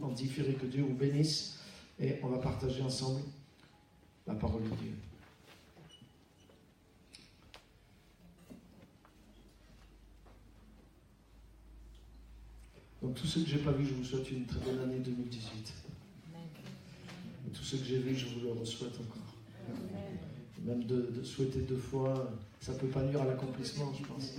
en différé. Que Dieu vous bénisse et on va partager ensemble la parole de Dieu. Donc tous ceux que je n'ai pas vus, je vous souhaite une très bonne année 2018. Et tous ceux que j'ai vus, je vous le souhaite encore. Même de souhaiter 2 fois, ça ne peut pas nuire à l'accomplissement, je pense.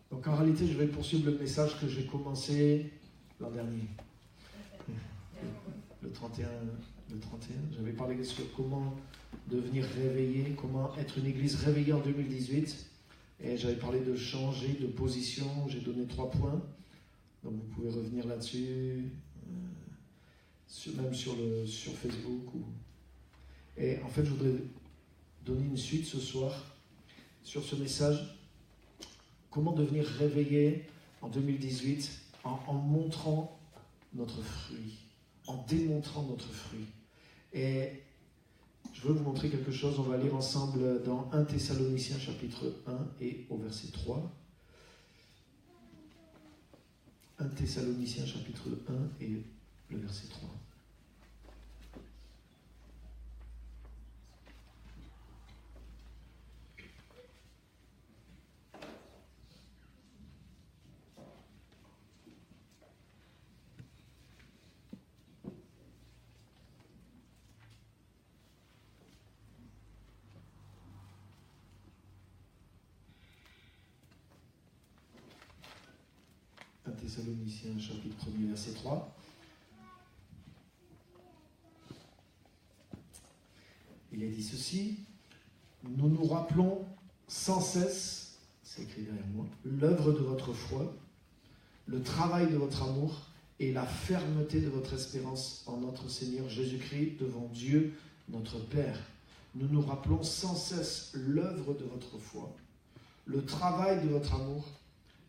Donc en réalité, je vais poursuivre le message que j'ai commencé l'an dernier. Le 31, j'avais parlé sur comment devenir réveillé, comment être une église réveillée en 2018. Et j'avais parlé de changer de position, j'ai donné 3 points. Donc vous pouvez revenir là-dessus, même sur Facebook. Et en fait, je voudrais donner une suite ce soir sur ce message. Comment devenir réveillé en 2018 en montrant notre fruit, en démontrant notre fruit. Et je veux vous montrer quelque chose, on va lire ensemble dans 1 Thessaloniciens chapitre 1 et au verset 3. 1 Thessaloniciens chapitre 1 et le verset 3. Thessaloniciens chapitre 1 verset 3. Il est dit ceci: nous nous rappelons sans cesse, c'est écrit derrière moi, l'œuvre de votre foi, le travail de votre amour et la fermeté de votre espérance en notre Seigneur Jésus-Christ devant Dieu notre Père. Nous nous rappelons sans cesse l'œuvre de votre foi, le travail de votre amour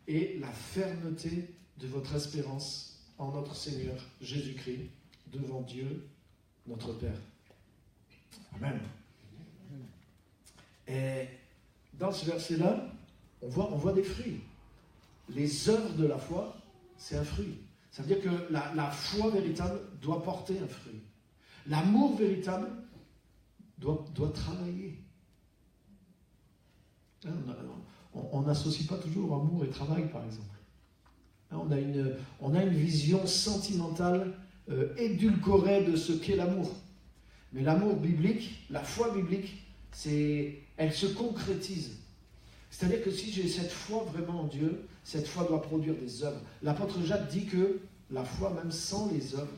et la fermeté de votre espérance en notre Seigneur Jésus-Christ devant Dieu notre Père. Amen. Et dans ce verset-là, on voit des fruits. Les œuvres de la foi, c'est un fruit. Ça veut dire que la foi véritable doit porter un fruit. L'amour véritable doit travailler. On n'associe pas toujours amour et travail, par exemple. On a une vision sentimentale, édulcorée de ce qu'est l'amour. Mais l'amour biblique, la foi biblique, elle se concrétise. C'est-à-dire que si j'ai cette foi vraiment en Dieu, cette foi doit produire des œuvres. L'apôtre Jacques dit que la foi, même sans les œuvres,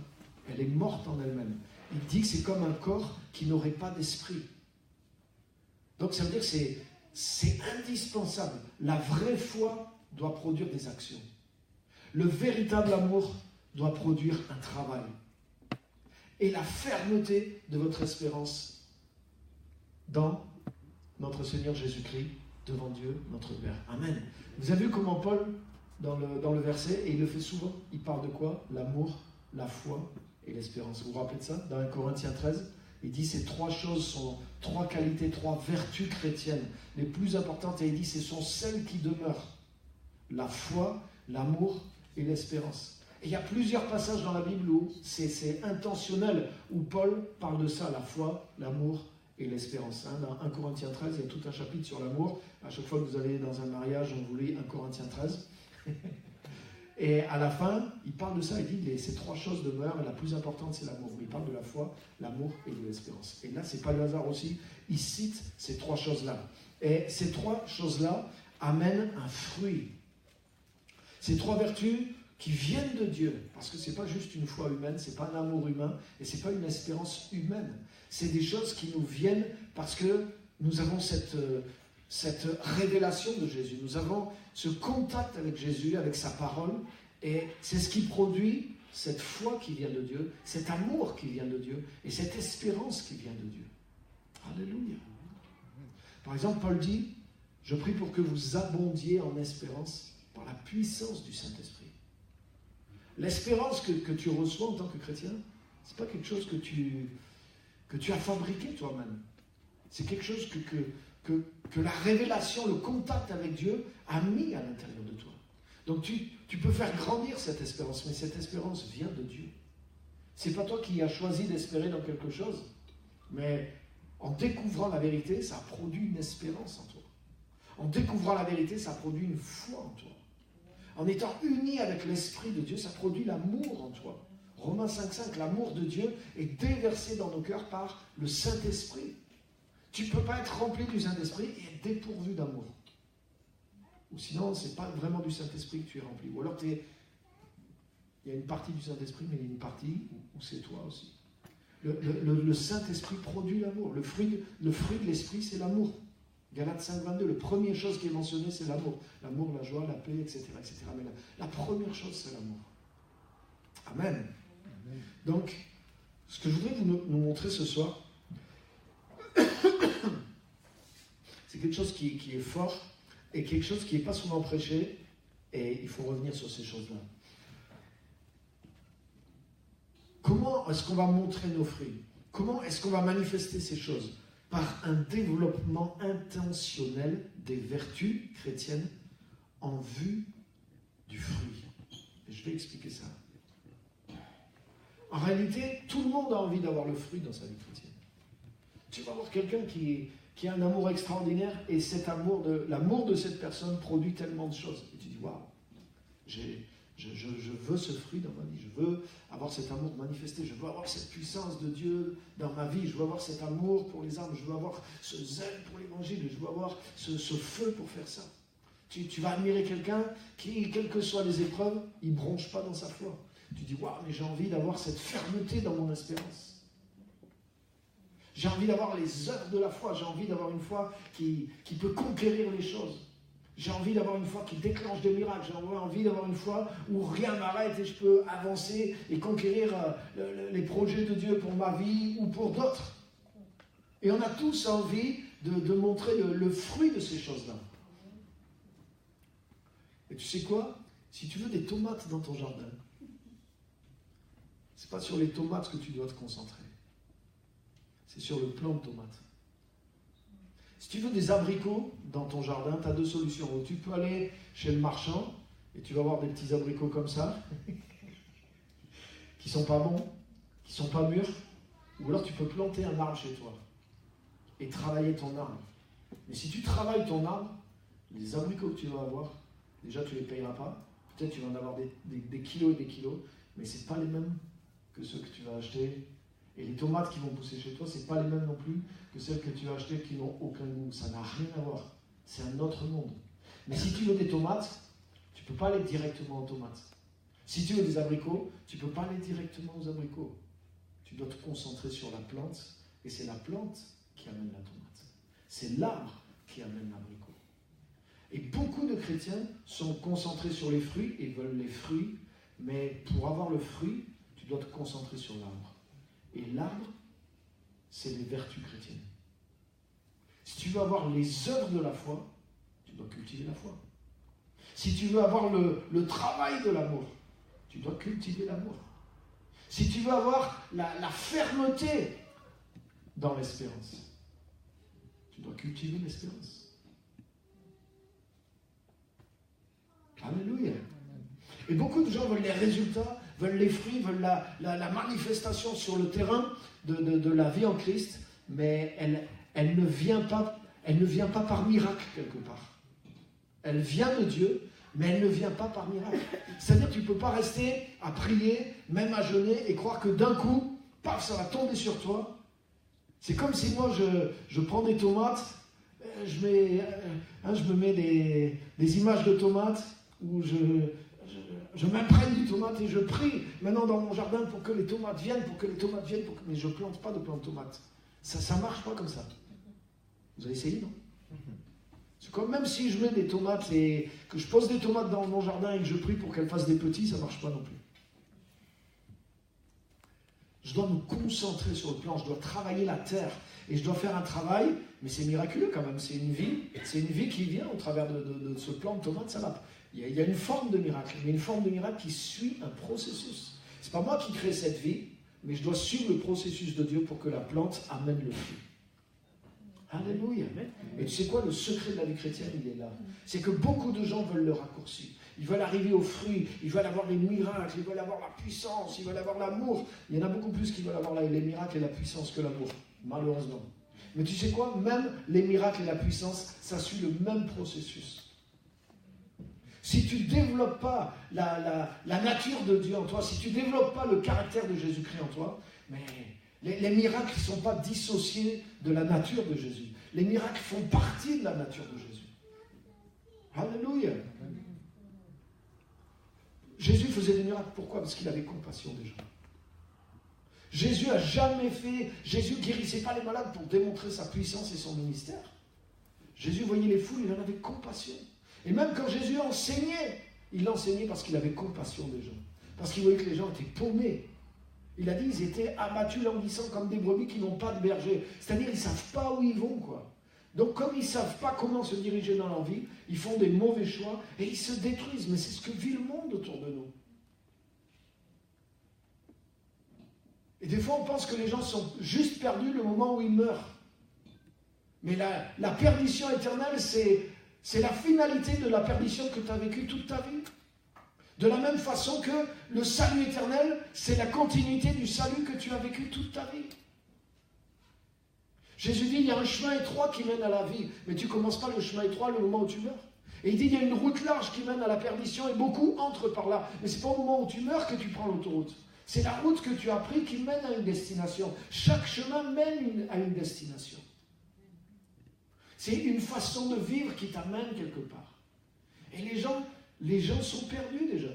elle est morte en elle-même. Il dit que c'est comme un corps qui n'aurait pas d'esprit. Donc ça veut dire que c'est indispensable. La vraie foi doit produire des actions. Le véritable amour doit produire un travail. Et la fermeté de votre espérance dans notre Seigneur Jésus-Christ, devant Dieu, notre Père. Amen. Vous avez vu comment Paul, dans le verset, et il le fait souvent, il parle de quoi? L'amour, la foi et l'espérance. Vous vous rappelez de ça? Dans 1 Corinthiens 13, il dit ces 3 choses sont 3 qualités, 3 vertus chrétiennes les plus importantes. Et il dit ce sont celles qui demeurent. La foi, l'amour et l'espérance. Et il y a plusieurs passages dans la Bible où c'est intentionnel, où Paul parle de ça, la foi, l'amour et l'espérance. Dans 1 Corinthiens 13, il y a tout un chapitre sur l'amour. À chaque fois que vous allez dans un mariage, on vous lit 1 Corinthiens 13. Et à la fin, il parle de ça, il dit ces 3 choses demeurent, et la plus importante c'est l'amour. Il parle de la foi, l'amour et de l'espérance. Et là, c'est pas le hasard aussi, il cite ces 3 choses-là. Et ces 3 choses-là amènent un fruit. Ces 3 vertus qui viennent de Dieu, parce que c'est pas juste une foi humaine, c'est pas un amour humain, et c'est pas une espérance humaine. C'est des choses qui nous viennent parce que nous avons cette révélation de Jésus. Nous avons ce contact avec Jésus, avec sa parole, et c'est ce qui produit cette foi qui vient de Dieu, cet amour qui vient de Dieu, et cette espérance qui vient de Dieu. Alléluia. Par exemple, Paul dit, je prie pour que vous abondiez en espérance par la puissance du Saint-Esprit. L'espérance que tu reçois en tant que chrétien, c'est pas quelque chose que tu que tu as fabriqué toi-même. C'est quelque chose que la révélation, le contact avec Dieu a mis à l'intérieur de toi. Donc tu peux faire grandir cette espérance, mais cette espérance vient de Dieu. C'est pas toi qui as choisi d'espérer dans quelque chose, mais en découvrant la vérité, ça produit une espérance en toi. En découvrant la vérité, ça produit une foi en toi. En étant uni avec l'Esprit de Dieu, ça produit l'amour en toi. Romains 5,5, l'amour de Dieu est déversé dans nos cœurs par le Saint-Esprit. Tu ne peux pas être rempli du Saint-Esprit et être dépourvu d'amour. Ou sinon, ce n'est pas vraiment du Saint-Esprit que tu es rempli. Ou alors, il y a une partie du Saint-Esprit, mais il y a une partie où c'est toi aussi. Le Saint-Esprit produit l'amour. Le fruit de l'Esprit, c'est l'amour. Galates 5,22, la première chose qui est mentionnée, c'est l'amour. L'amour, la joie, la paix, etc. etc. Mais la première chose, c'est l'amour. Amen. Amen. Donc, ce que je voudrais nous montrer ce soir, c'est quelque chose qui est fort et quelque chose qui n'est pas souvent prêché, et il faut revenir sur ces choses-là. Comment est-ce qu'on va montrer nos fruits? Comment est-ce qu'on va manifester ces choses? Par un développement intentionnel des vertus chrétiennes en vue du fruit. Et je vais expliquer ça. En réalité, tout le monde a envie d'avoir le fruit dans sa vie chrétienne. Tu vas voir quelqu'un qui a un amour extraordinaire et l'amour de cette personne produit tellement de choses. Et tu dis, waouh, je veux ce fruit dans ma vie, je veux avoir cet amour manifesté, je veux avoir cette puissance de Dieu dans ma vie, je veux avoir cet amour pour les âmes, je veux avoir ce zèle pour l'évangile, je veux avoir ce feu pour faire ça. Tu vas admirer quelqu'un qui, quelles que soient les épreuves, il ne bronche pas dans sa foi. Tu dis, waouh, mais j'ai envie d'avoir cette fermeté dans mon espérance. J'ai envie d'avoir les œuvres de la foi, j'ai envie d'avoir une foi qui peut conquérir les choses. J'ai envie d'avoir une foi qui déclenche des miracles. J'ai envie d'avoir une foi où rien ne m'arrête et je peux avancer et conquérir les projets de Dieu pour ma vie ou pour d'autres. Et on a tous envie de montrer le fruit de ces choses-là. Et tu sais quoi? Si tu veux des tomates dans ton jardin, c'est pas sur les tomates que tu dois te concentrer. C'est sur le plant de tomates. Si tu veux des abricots dans ton jardin, tu as deux solutions. Tu peux aller chez le marchand et tu vas avoir des petits abricots comme ça, qui sont pas bons, qui sont pas mûrs. Ou alors tu peux planter un arbre chez toi et travailler ton arbre. Mais si tu travailles ton arbre, les abricots que tu vas avoir, déjà tu ne les payeras pas. Peut-être tu vas en avoir des kilos et des kilos, mais ce n'est pas les mêmes que ceux que tu vas acheter. Et les tomates qui vont pousser chez toi, ce n'est pas les mêmes non plus que celles que tu as achetées qui n'ont aucun goût. Ça n'a rien à voir. C'est un autre monde. Mais si tu veux des tomates, tu ne peux pas aller directement aux tomates. Si tu veux des abricots, tu ne peux pas aller directement aux abricots. Tu dois te concentrer sur la plante, et c'est la plante qui amène la tomate. C'est l'arbre qui amène l'abricot. Et beaucoup de chrétiens sont concentrés sur les fruits et veulent les fruits, mais pour avoir le fruit, tu dois te concentrer sur l'arbre. Et l'arbre, c'est les vertus chrétiennes. Si tu veux avoir les œuvres de la foi, tu dois cultiver la foi. Si tu veux avoir le travail de l'amour, tu dois cultiver l'amour. Si tu veux avoir la fermeté dans l'espérance, tu dois cultiver l'espérance. Alléluia. Et beaucoup de gens veulent les résultats, veulent les fruits, veulent la manifestation sur le terrain de la vie en Christ, mais elle ne vient pas par miracle quelque part. Elle vient de Dieu, mais elle ne vient pas par miracle. C'est-à-dire que tu ne peux pas rester à prier, même à jeûner, et croire que d'un coup, paf, ça va tomber sur toi. C'est comme si moi, je prends des tomates, je me mets des images de tomates, où je m'imprègne du tomate et je prie maintenant dans mon jardin pour que les tomates viennent, mais je ne plante pas de plants de tomates. Ça ne marche pas comme ça. Vous avez essayé, non? C'est comme même si je mets des tomates et que je pose des tomates dans mon jardin et que je prie pour qu'elles fassent des petits, ça ne marche pas non plus. Je dois me concentrer sur le plan, je dois travailler la terre et je dois faire un travail, mais c'est miraculeux quand même, c'est une vie qui vient au travers de ce plant de tomates, ça va. Il y a une forme de miracle, mais une forme de miracle qui suit un processus. C'est pas moi qui crée cette vie, mais je dois suivre le processus de Dieu pour que la plante amène le fruit. Alléluia. Et tu sais quoi, le secret de la vie chrétienne, il est là. C'est que beaucoup de gens veulent le raccourci. Ils veulent arriver au fruit, ils veulent avoir les miracles, ils veulent avoir la puissance, ils veulent avoir l'amour. Il y en a beaucoup plus qui veulent avoir les miracles et la puissance que l'amour, malheureusement. Mais tu sais quoi, même les miracles et la puissance, ça suit le même processus. Si tu ne développes pas la nature de Dieu en toi, si tu ne développes pas le caractère de Jésus-Christ en toi, mais les miracles ne sont pas dissociés de la nature de Jésus. Les miracles font partie de la nature de Jésus. Alléluia. Jésus faisait des miracles. Pourquoi? Parce qu'il avait compassion des gens. Jésus n'a jamais fait... Jésus ne guérissait pas les malades pour démontrer sa puissance et son ministère. Jésus voyait les foules, il en avait compassion. Et même quand Jésus enseignait, il enseignait parce qu'il avait compassion des gens. Parce qu'il voyait que les gens étaient paumés. Il a dit, ils étaient abattus, languissants comme des brebis qui n'ont pas de berger. C'est-à-dire, ils ne savent pas où ils vont, quoi. Donc, comme ils ne savent pas comment se diriger dans leur vie, ils font des mauvais choix et ils se détruisent. Mais c'est ce que vit le monde autour de nous. Et des fois, on pense que les gens sont juste perdus le moment où ils meurent. Mais la perdition éternelle, c'est la finalité de la perdition que tu as vécue toute ta vie. De la même façon que le salut éternel, c'est la continuité du salut que tu as vécu toute ta vie. Jésus dit, il y a un chemin étroit qui mène à la vie, mais tu ne commences pas le chemin étroit le moment où tu meurs. Et il dit, il y a une route large qui mène à la perdition, et beaucoup entrent par là. Mais ce n'est pas au moment où tu meurs que tu prends l'autoroute. C'est la route que tu as prise qui mène à une destination. Chaque chemin mène à une destination. C'est une façon de vivre qui t'amène quelque part. Et les gens sont perdus déjà.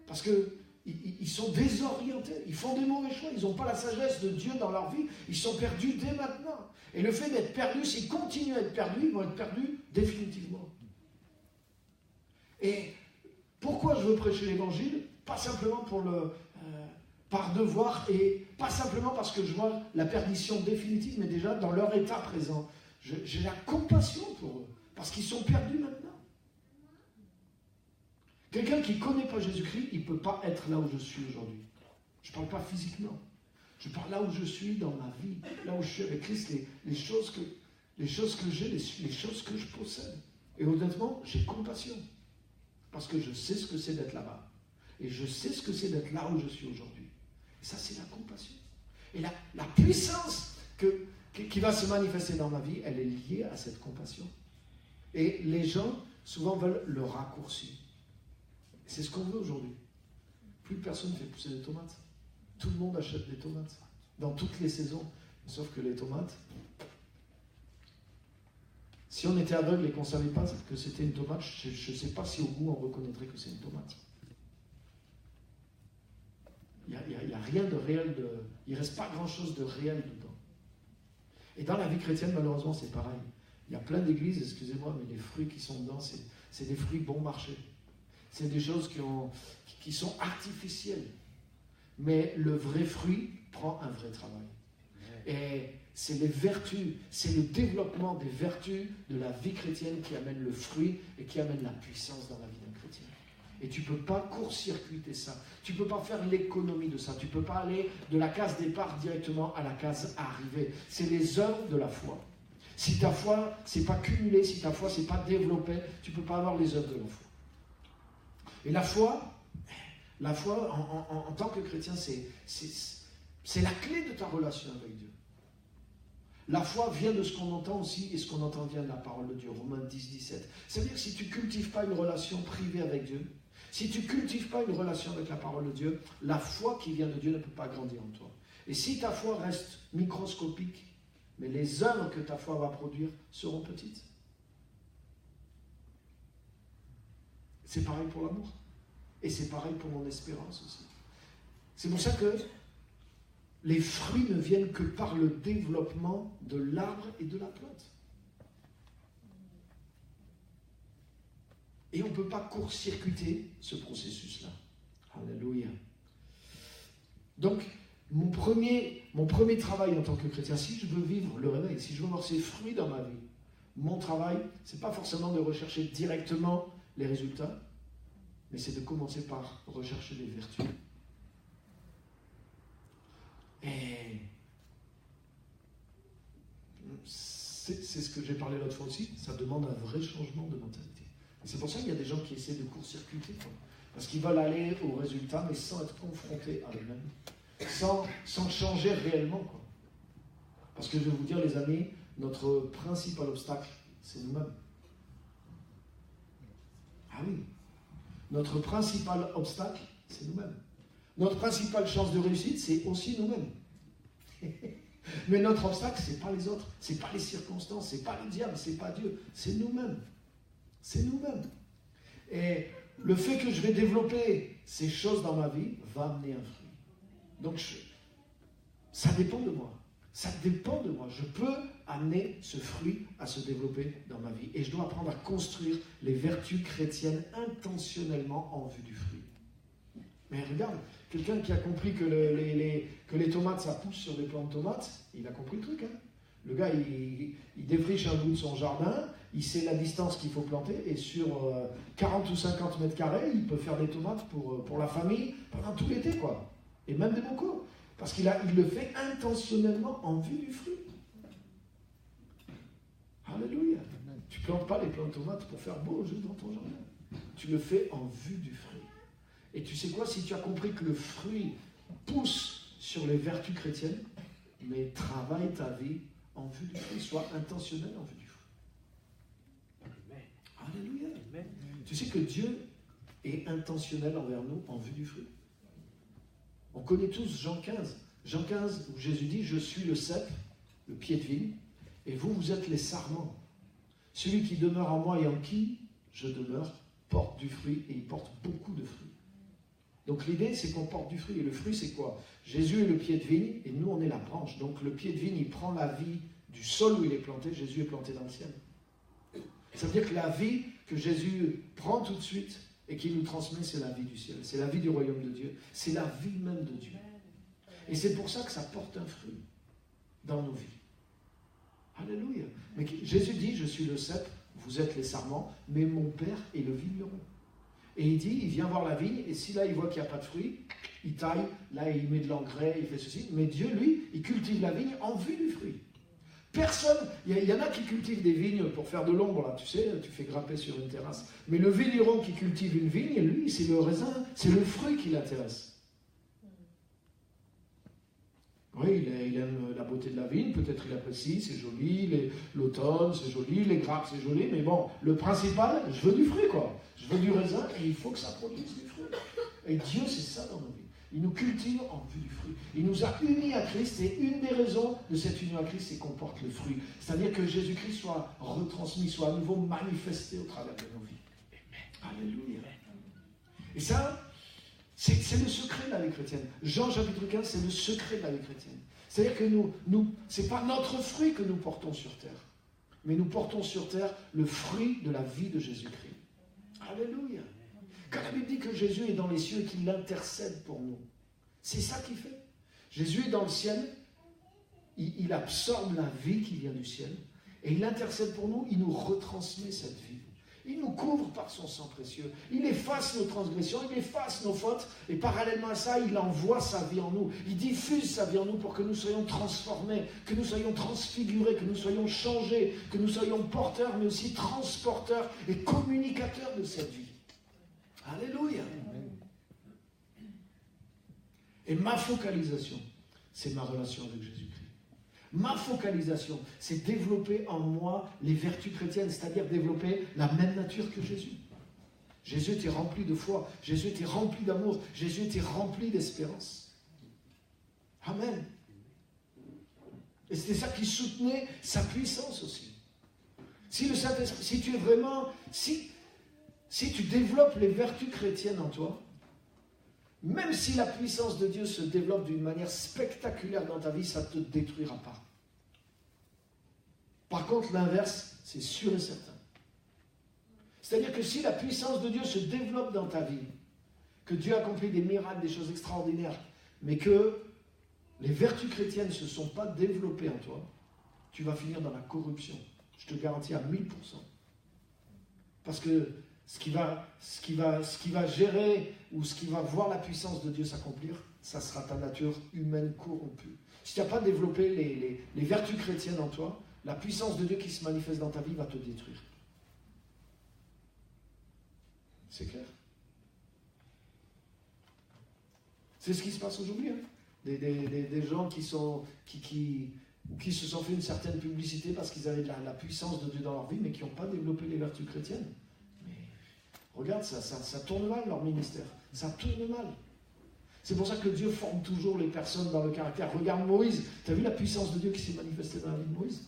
Parce qu'ils sont désorientés, ils font des mauvais choix, ils n'ont pas la sagesse de Dieu dans leur vie, ils sont perdus dès maintenant. Et le fait d'être perdus, s'ils continuent à être perdus, ils vont être perdus définitivement. Et pourquoi je veux prêcher l'évangile? Pas simplement par devoir et pas simplement parce que je vois la perdition définitive, mais déjà dans leur état présent. J'ai la compassion pour eux, parce qu'ils sont perdus maintenant. Quelqu'un qui ne connaît pas Jésus-Christ, il ne peut pas être là où je suis aujourd'hui. Je ne parle pas physiquement. Je parle là où je suis dans ma vie, là où je suis avec Christ, les choses que j'ai, les choses que je possède. Et honnêtement, j'ai compassion. Parce que je sais ce que c'est d'être là-bas. Et je sais ce que c'est d'être là où je suis aujourd'hui. Et ça, c'est la compassion. Et la puissance qui va se manifester dans ma vie, elle est liée à cette compassion. Et les gens, souvent, veulent le raccourci. C'est ce qu'on veut aujourd'hui. Plus personne ne fait pousser des tomates. Tout le monde achète des tomates. Dans toutes les saisons. Sauf que les tomates, si on était aveugle et qu'on ne savait pas que c'était une tomate, je ne sais pas si au goût on reconnaîtrait que c'est une tomate. Il n'y a rien de réel, il ne reste pas grand-chose de réel dedans. Et dans la vie chrétienne, malheureusement, c'est pareil. Il y a plein d'églises, excusez-moi, mais les fruits qui sont dedans, c'est des fruits bon marché. C'est des choses qui sont artificielles. Mais le vrai fruit prend un vrai travail. Et c'est les vertus, c'est le développement des vertus de la vie chrétienne qui amène le fruit et qui amène la puissance dans la vie d'un chrétien. Et tu ne peux pas court-circuiter ça. Tu ne peux pas faire l'économie de ça. Tu ne peux pas aller de la case départ directement à la case arrivée. C'est les œuvres de la foi. Si ta foi, ce n'est pas cumulé, si ta foi, ce n'est pas développé, tu ne peux pas avoir les œuvres de la foi. Et la foi en tant que chrétien, c'est la clé de ta relation avec Dieu. La foi vient de ce qu'on entend aussi, et ce qu'on entend vient de la parole de Dieu. Romains 10, 17. C'est-à-dire que si tu ne cultives pas une relation privée avec Dieu, si tu ne cultives pas une relation avec la parole de Dieu, la foi qui vient de Dieu ne peut pas grandir en toi. Et si ta foi reste microscopique, mais les œuvres que ta foi va produire seront petites. C'est pareil pour l'amour. Et c'est pareil pour mon espérance aussi. C'est pour ça que les fruits ne viennent que par le développement de l'arbre et de la plante. Et on ne peut pas court-circuiter ce processus-là. Alléluia. Donc, mon premier travail en tant que chrétien, si je veux vivre le réveil, si je veux voir ces fruits dans ma vie, mon travail, ce n'est pas forcément de rechercher directement les résultats, mais c'est de commencer par rechercher les vertus. Et c'est ce que j'ai parlé l'autre fois aussi, ça demande un vrai changement de mentalité. Et c'est pour ça qu'il y a des gens qui essaient de court-circuiter, quoi. Parce qu'ils veulent aller au résultat, mais sans être confrontés à eux-mêmes, sans changer réellement, quoi. Parce que je vais vous dire, les amis, notre principal obstacle, c'est nous-mêmes. Ah oui, notre principal obstacle, c'est nous-mêmes. Notre principale chance de réussite, c'est aussi nous-mêmes. Mais notre obstacle, c'est pas les autres, c'est pas les circonstances, c'est pas le diable, c'est pas Dieu, c'est nous-mêmes. C'est nous-mêmes. Et le fait que je vais développer ces choses dans ma vie va amener un fruit. Donc, ça dépend de moi. Ça dépend de moi. Je peux amener ce fruit à se développer dans ma vie. Et je dois apprendre à construire les vertus chrétiennes intentionnellement en vue du fruit. Mais regarde, quelqu'un qui a compris que les tomates, ça pousse sur des plants de tomates, il a compris le truc, hein. Le gars, il défriche un bout de son jardin, il sait la distance qu'il faut planter, et sur 40 ou 50 mètres carrés, il peut faire des tomates pour la famille pendant tout l'été, quoi. Et même des bocaux. Parce qu'il le fait intentionnellement en vue du fruit. Alléluia. Tu ne plantes pas les plants de tomates pour faire beau juste dans ton jardin. Tu le fais en vue du fruit. Et tu sais quoi, si tu as compris que le fruit pousse sur les vertus chrétiennes, mais travaille ta vie en vue du fruit, sois intentionnel en vue du fruit. Amen. Alléluia. Amen. Tu sais que Dieu est intentionnel envers nous en vue du fruit. On connaît tous Jean 15. Jean 15, où Jésus dit, je suis le cep, le pied de vigne, et vous, vous êtes les sarments. Celui qui demeure en moi et en qui je demeure porte du fruit, et il porte beaucoup de fruits. Donc l'idée, c'est qu'on porte du fruit. Et le fruit, c'est quoi? Jésus est le pied de vigne, et nous, on est la branche. Donc le pied de vigne, il prend la vie du sol où il est planté. Jésus est planté dans le ciel. Ça veut dire que la vie que Jésus prend tout de suite et qu'il nous transmet, c'est la vie du ciel. C'est la vie du royaume de Dieu. C'est la vie même de Dieu. Et c'est pour ça que ça porte un fruit dans nos vies. Alléluia. Mais Jésus dit, je suis le cep, vous êtes les sarments, mais mon Père est le vigneron. Et il dit, il vient voir la vigne, et si là il voit qu'il n'y a pas de fruit, il taille, là il met de l'engrais, il fait ceci. Mais Dieu, lui, il cultive la vigne en vue du fruit. Personne, il y en a qui cultivent des vignes pour faire de l'ombre, là, tu sais, tu fais grimper sur une terrasse. Mais le vigneron qui cultive une vigne, lui, c'est le raisin, c'est le fruit qui l'intéresse. Oui, il aime la beauté de la vigne, peut-être il apprécie, c'est joli, l'automne, c'est joli, les grappes, c'est joli, mais bon, le principal, je veux du fruit, quoi. Je veux du raisin et il faut que ça produise du fruit. Et Dieu, c'est ça dans nos vies. Il nous cultive en vue du fruit. Il nous a unis à Christ et une des raisons de cette union à Christ, c'est qu'on porte le fruit. C'est-à-dire que Jésus-Christ soit retransmis, soit à nouveau manifesté au travers de nos vies. Alléluia. Et ça, c'est le secret de la vie chrétienne. Jean chapitre 15, c'est le secret de la vie chrétienne. C'est-à-dire que ce n'est pas notre fruit que nous portons sur terre, mais nous portons sur terre le fruit de la vie de Jésus-Christ. Alléluia. Quand la Bible dit que Jésus est dans les cieux et qu'il intercède pour nous, c'est ça qu'il fait. Jésus est dans le ciel, il absorbe la vie qui vient du ciel, et il intercède pour nous, il nous retransmet cette vie. Il nous couvre par son sang précieux. Il efface nos transgressions, il efface nos fautes. Et parallèlement à ça, il envoie sa vie en nous. Il diffuse sa vie en nous pour que nous soyons transformés, que nous soyons transfigurés, que nous soyons changés, que nous soyons porteurs, mais aussi transporteurs et communicateurs de cette vie. Alléluia. Et ma focalisation, c'est ma relation avec Jésus-Christ. Ma focalisation, c'est développer en moi les vertus chrétiennes, c'est-à-dire développer la même nature que Jésus. Jésus était rempli de foi, Jésus était rempli d'amour, Jésus était rempli d'espérance. Amen. Et c'était ça qui soutenait sa puissance aussi. Si le Saint-Esprit, si tu es vraiment, si tu développes les vertus chrétiennes en toi, même si la puissance de Dieu se développe d'une manière spectaculaire dans ta vie, ça ne te détruira pas. Par contre, l'inverse, c'est sûr et certain. C'est-à-dire que si la puissance de Dieu se développe dans ta vie, que Dieu accomplit des miracles, des choses extraordinaires, mais que les vertus chrétiennes ne se sont pas développées en toi, tu vas finir dans la corruption. Je te garantis à 1000%. Parce que ce qui va gérer ou ce qui va voir la puissance de Dieu s'accomplir, ça sera ta nature humaine corrompue. Si tu n'as pas développé les vertus chrétiennes en toi, la puissance de Dieu qui se manifeste dans ta vie va te détruire. C'est clair? C'est ce qui se passe aujourd'hui. Hein. Des gens qui se sont fait une certaine publicité parce qu'ils avaient la puissance de Dieu dans leur vie, mais qui n'ont pas développé les vertus chrétiennes. Mais regarde, ça tourne mal leur ministère. Ça tourne mal. C'est pour ça que Dieu forme toujours les personnes dans le caractère. Regarde Moïse. Tu as vu la puissance de Dieu qui s'est manifestée dans la vie de Moïse?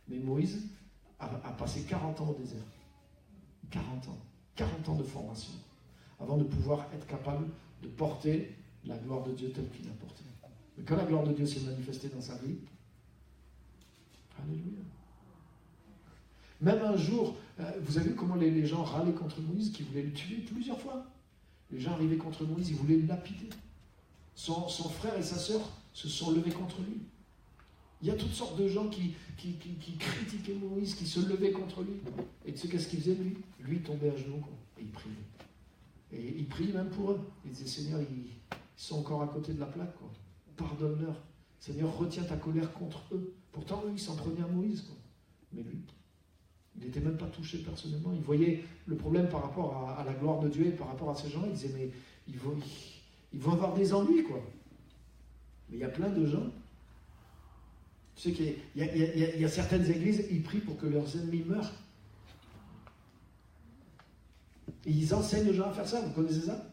Mais Moïse a passé 40 ans au désert. 40 ans. 40 ans de formation. Avant de pouvoir être capable de porter la gloire de Dieu telle qu'il l'a portée. Mais quand la gloire de Dieu s'est manifestée dans sa vie, alléluia. Même un jour, vous avez vu comment les gens râlaient contre Moïse, qui voulaient le tuer plusieurs fois. Les gens arrivaient contre Moïse, ils voulaient le lapider. Son frère et sa sœur se sont levés contre lui. Il y a toutes sortes de gens qui critiquaient Moïse, qui se levaient contre lui. Et tu sais qu'est-ce qu'il faisait lui? Lui tombait à genoux, quoi, et il priait. Et il priait même pour eux. Il disait, Seigneur, ils sont encore à côté de la plaque, quoi. Pardonne-leur. Seigneur, retiens ta colère contre eux. Pourtant, eux, ils s'en prenaient à Moïse, quoi. Mais lui, il n'était même pas touché personnellement. Il voyait le problème par rapport à la gloire de Dieu et par rapport à ces gens-là. Il disait, mais ils vont avoir des ennuis, quoi. Mais il y a plein de gens. Tu sais qu'il y a certaines églises, ils prient pour que leurs ennemis meurent. Et ils enseignent aux gens à faire ça. Vous connaissez ça?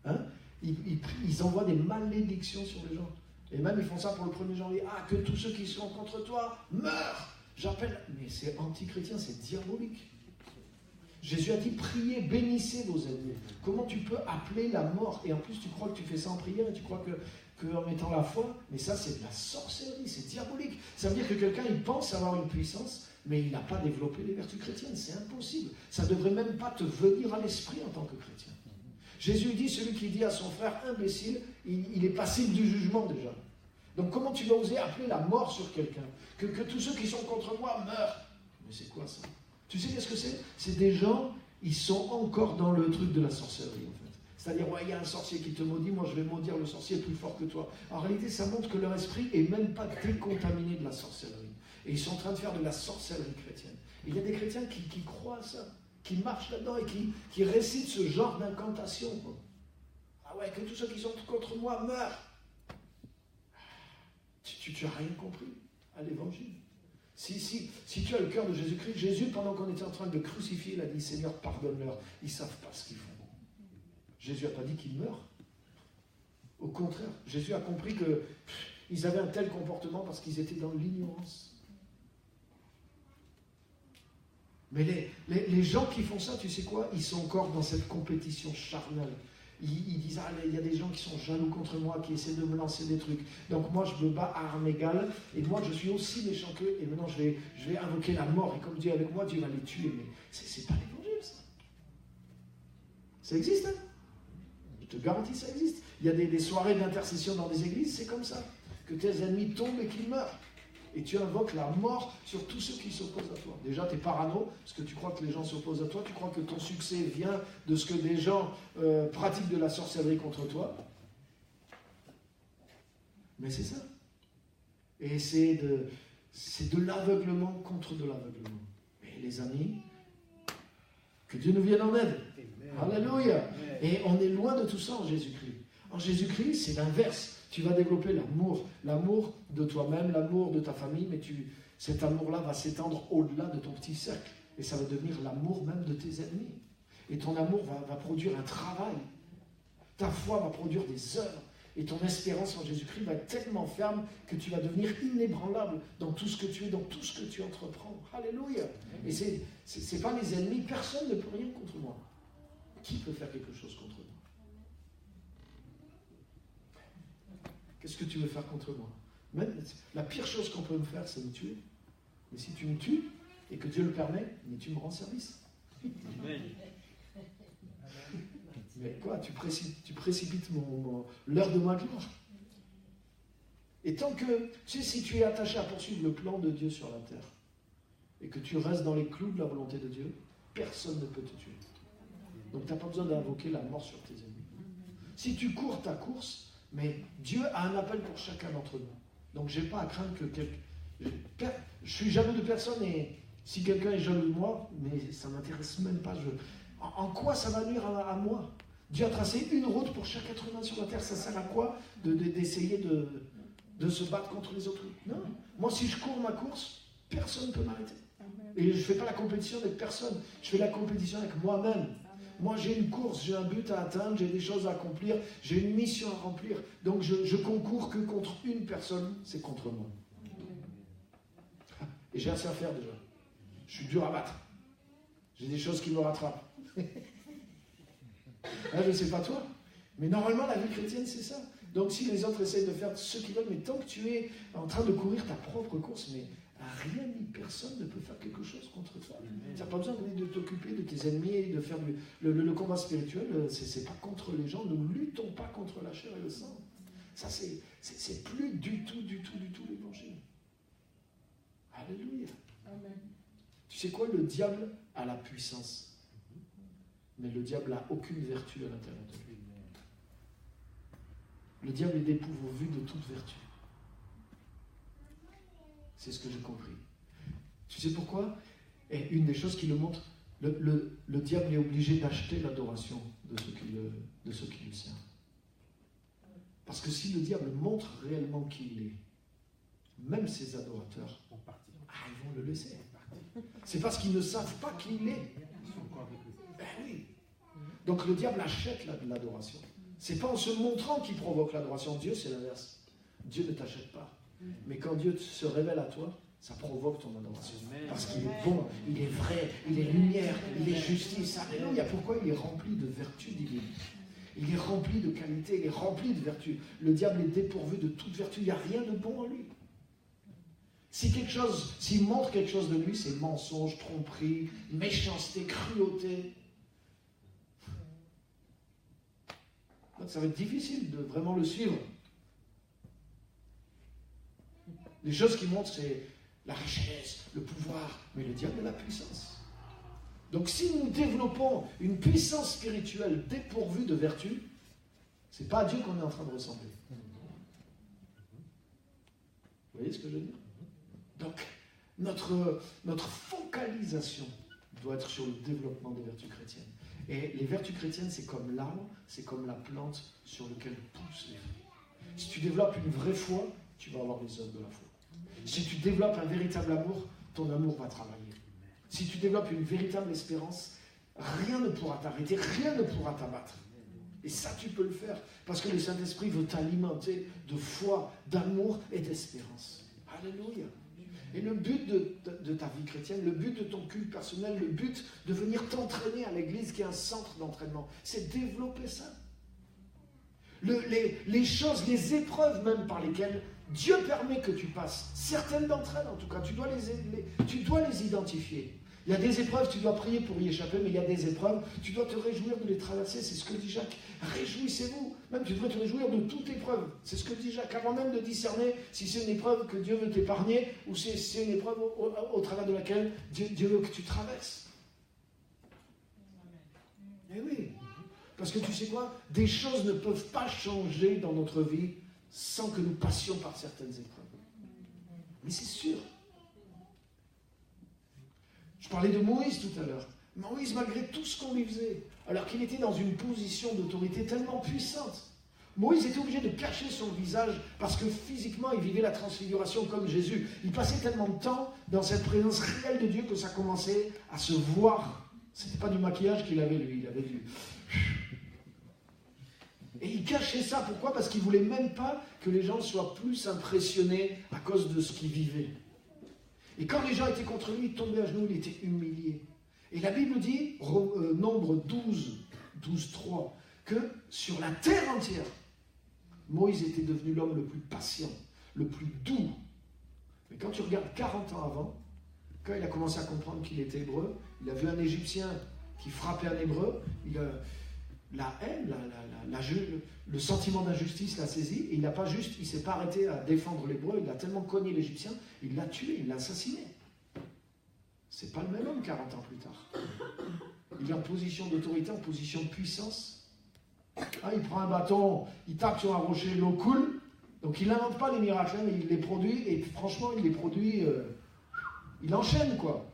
Hein? Ils envoient des malédictions sur les gens. Et même ils font ça pour le 1er janvier. Ah, que tous ceux qui sont contre toi meurent. J'appelle. Mais c'est anti-chrétien, c'est diabolique. Jésus a dit, priez, bénissez vos ennemis. Comment tu peux appeler la mort? Et en plus, tu crois que tu fais ça en prière et tu crois que en mettant la foi, mais ça, c'est de la sorcellerie, c'est diabolique. Ça veut dire que quelqu'un, il pense avoir une puissance, mais il n'a pas développé les vertus chrétiennes. C'est impossible. Ça ne devrait même pas te venir à l'esprit en tant que chrétien. Jésus dit, celui qui dit à son frère imbécile, il est passible du jugement déjà. Donc comment tu vas oser appeler la mort sur quelqu'un? Que tous ceux qui sont contre moi meurent. Mais c'est quoi ça? Tu sais qu'est-ce que c'est? C'est des gens, ils sont encore dans le truc de la sorcellerie en fait. C'est-à-dire, ouais, il y a un sorcier qui te maudit, moi je vais maudire le sorcier plus fort que toi. En réalité, ça montre que leur esprit n'est même pas décontaminé de la sorcellerie. Et ils sont en train de faire de la sorcellerie chrétienne. Et il y a des chrétiens qui croient à ça, qui marchent là-dedans et qui récitent ce genre d'incantation. Ah ouais, que tous ceux qui sont contre moi meurent. Tu n'as rien compris à l'évangile. Si tu as le cœur de Jésus-Christ, Jésus, pendant qu'on était en train de le crucifier, il a dit, Seigneur, pardonne-leur, ils ne savent pas ce qu'ils font. Jésus n'a pas dit qu'ils meurent. Au contraire, Jésus a compris qu'ils avaient un tel comportement parce qu'ils étaient dans l'ignorance. Mais les gens qui font ça, tu sais quoi? Ils sont encore dans cette compétition charnelle. Ils disent, ah, il y a des gens qui sont jaloux contre moi, qui essaient de me lancer des trucs. Donc moi, je me bats à armes égales, et moi, je suis aussi méchant qu'eux, et maintenant, je vais invoquer la mort, et comme Dieu est avec moi, Dieu va les tuer. Mais c'est pas l'évangile, ça. Ça existe, hein? Je te garantis, ça existe. Il y a des soirées d'intercession dans des églises, c'est comme ça. Que tes ennemis tombent et qu'ils meurent. Et tu invoques la mort sur tous ceux qui s'opposent à toi. Déjà, tu es parano, parce que tu crois que les gens s'opposent à toi, tu crois que ton succès vient de ce que des gens pratiquent de la sorcellerie contre toi. Mais c'est ça. Et c'est de l'aveuglement contre de l'aveuglement. Mais les amis, que Dieu nous vienne en aide. Amen. Alléluia. Amen. Et on est loin de tout ça en Jésus-Christ. En Jésus-Christ, c'est l'inverse. Tu vas développer l'amour de toi-même, l'amour de ta famille, mais cet amour-là va s'étendre au-delà de ton petit cercle. Et ça va devenir l'amour même de tes ennemis. Et ton amour va produire un travail. Ta foi va produire des œuvres. Et ton espérance en Jésus-Christ va être tellement ferme que tu vas devenir inébranlable dans tout ce que tu es, dans tout ce que tu entreprends. Alléluia. Et c'est pas les ennemis, personne ne peut rien contre moi. Qui peut faire quelque chose contre moi? Qu'est-ce que tu veux faire contre moi? Même, la pire chose qu'on peut me faire, c'est me tuer. Mais si tu me tues, et que Dieu le permet, mais tu me rends service. Amen. Mais quoi, tu précipites l'heure de ma gloire. Et tant que, tu sais, si tu es attaché à poursuivre le plan de Dieu sur la terre, et que tu restes dans les clous de la volonté de Dieu, personne ne peut te tuer. Donc tu n'as pas besoin d'invoquer la mort sur tes ennemis. Si tu cours ta course, Mais Dieu a un appel pour chacun d'entre nous. Donc je n'ai pas à craindre que quelqu'un... Je suis jaloux de personne et si quelqu'un est jaloux de moi, mais ça ne m'intéresse même pas. En quoi ça va nuire à moi? Dieu a tracé une route pour chaque être humain sur la terre. Ça sert à quoi d'essayer de se battre contre les autres? Non. Moi, si je cours ma course, personne ne peut m'arrêter. Et je ne fais pas la compétition avec personne. Je fais la compétition avec moi-même. Moi, j'ai une course, j'ai un but à atteindre, j'ai des choses à accomplir, j'ai une mission à remplir. Donc, je concours que contre une personne, c'est contre moi. Et j'ai assez à faire déjà. Je suis dur à battre. J'ai des choses qui me rattrapent. Là, je ne sais pas toi, mais normalement, la vie chrétienne, c'est ça. Donc, si les autres essayent de faire ce qu'ils veulent, mais tant que tu es en train de courir ta propre course, mais rien ni personne ne peut faire quelque chose contre toi. Tu n'as pas besoin de t'occuper de tes ennemis et de faire le combat spirituel. C'est pas contre les gens. Nous ne luttons pas contre la chair et le sang. Ça, c'est plus du tout l'évangile. Alléluia. Amen. Tu sais quoi? Le diable a la puissance. Mais le diable n'a aucune vertu à l'intérieur de lui. Le diable est dépourvu de toute vertu. C'est ce que j'ai compris. Tu sais pourquoi? Et une des choses qui le montre, le diable est obligé d'acheter l'adoration de ceux qui le servent. Parce que si le diable montre réellement qui il est, même ses adorateurs, ils vont le laisser. C'est parce qu'ils ne savent pas qui il est. Ben oui. Donc le diable achète l'adoration. C'est pas en se montrant qu'il provoque l'adoration. Dieu, c'est l'inverse. Dieu ne t'achète pas. Mais quand Dieu se révèle à toi, ça provoque ton adoration. Parce qu'il est bon, il est vrai, il est lumière, il est justice. Alléluia. Pourquoi? Il est rempli de vertus divines. Il est rempli de qualité, il est rempli de vertus. Le diable est dépourvu de toute vertu. Il n'y a rien de bon en lui. S'il montre quelque chose de lui, c'est mensonge, tromperie, méchanceté, cruauté. Donc ça va être difficile de vraiment le suivre. Les choses qui montrent, c'est la richesse, le pouvoir, mais le diable a la puissance. Donc si nous développons une puissance spirituelle dépourvue de vertu, c'est pas à Dieu qu'on est en train de ressembler. Vous voyez ce que je veux dire? Donc, notre focalisation doit être sur le développement des vertus chrétiennes. Et les vertus chrétiennes, c'est comme l'arbre, c'est comme la plante sur laquelle poussent les fruits. Si tu développes une vraie foi, tu vas avoir les œuvres de la foi. Si tu développes un véritable amour, ton amour va travailler. Si tu développes une véritable espérance, rien ne pourra t'arrêter, rien ne pourra t'abattre. Et ça, tu peux le faire, parce que le Saint-Esprit veut t'alimenter de foi, d'amour et d'espérance. Alléluia. Et le but de ta vie chrétienne, le but de ton culte personnel, le but de venir t'entraîner à l'église qui est un centre d'entraînement, c'est développer ça. Les choses, les épreuves même par lesquelles Dieu permet que tu passes, certaines d'entre elles en tout cas, tu dois les identifier. Il y a des épreuves, tu dois prier pour y échapper, mais il y a des épreuves, tu dois te réjouir de les traverser, c'est ce que dit Jacques. Réjouissez-vous, même tu devrais te réjouir de toute épreuve. C'est ce que dit Jacques, avant même de discerner si c'est une épreuve que Dieu veut t'épargner ou si c'est une épreuve au travers de laquelle Dieu veut que tu traverses. Eh oui, parce que tu sais quoi? Des choses ne peuvent pas changer dans notre vie sans que nous passions par certaines épreuves. Mais c'est sûr. Je parlais de Moïse tout à l'heure. Moïse, malgré tout ce qu'on lui faisait, alors qu'il était dans une position d'autorité tellement puissante, Moïse était obligé de cacher son visage parce que physiquement, il vivait la transfiguration comme Jésus. Il passait tellement de temps dans cette présence réelle de Dieu que ça commençait à se voir. Ce n'était pas du maquillage qu'il avait, lui. Il avait du... Et il cachait ça. Pourquoi? Parce qu'il ne voulait même pas que les gens soient plus impressionnés à cause de ce qu'il vivait. Et quand les gens étaient contre lui, il tombait à genoux, il était humilié. Et la Bible dit, nombre 12, 3, que sur la terre entière, Moïse était devenu l'homme le plus patient, le plus doux. Mais quand tu regardes 40 ans avant, quand il a commencé à comprendre qu'il était hébreu, il a vu un Égyptien qui frappait un hébreu, la haine, le sentiment d'injustice l'a saisi, et il ne s'est pas arrêté à défendre l'hébreu, il a tellement cogné l'Égyptien, il l'a tué, il l'a assassiné. C'est pas le même homme 40 ans plus tard. Il est en position d'autorité, en position de puissance. Hein, il prend un bâton, il tape sur un rocher, l'eau coule. Donc il n'invente pas les miracles, hein, il les produit, et franchement, il les produit, il enchaîne, quoi.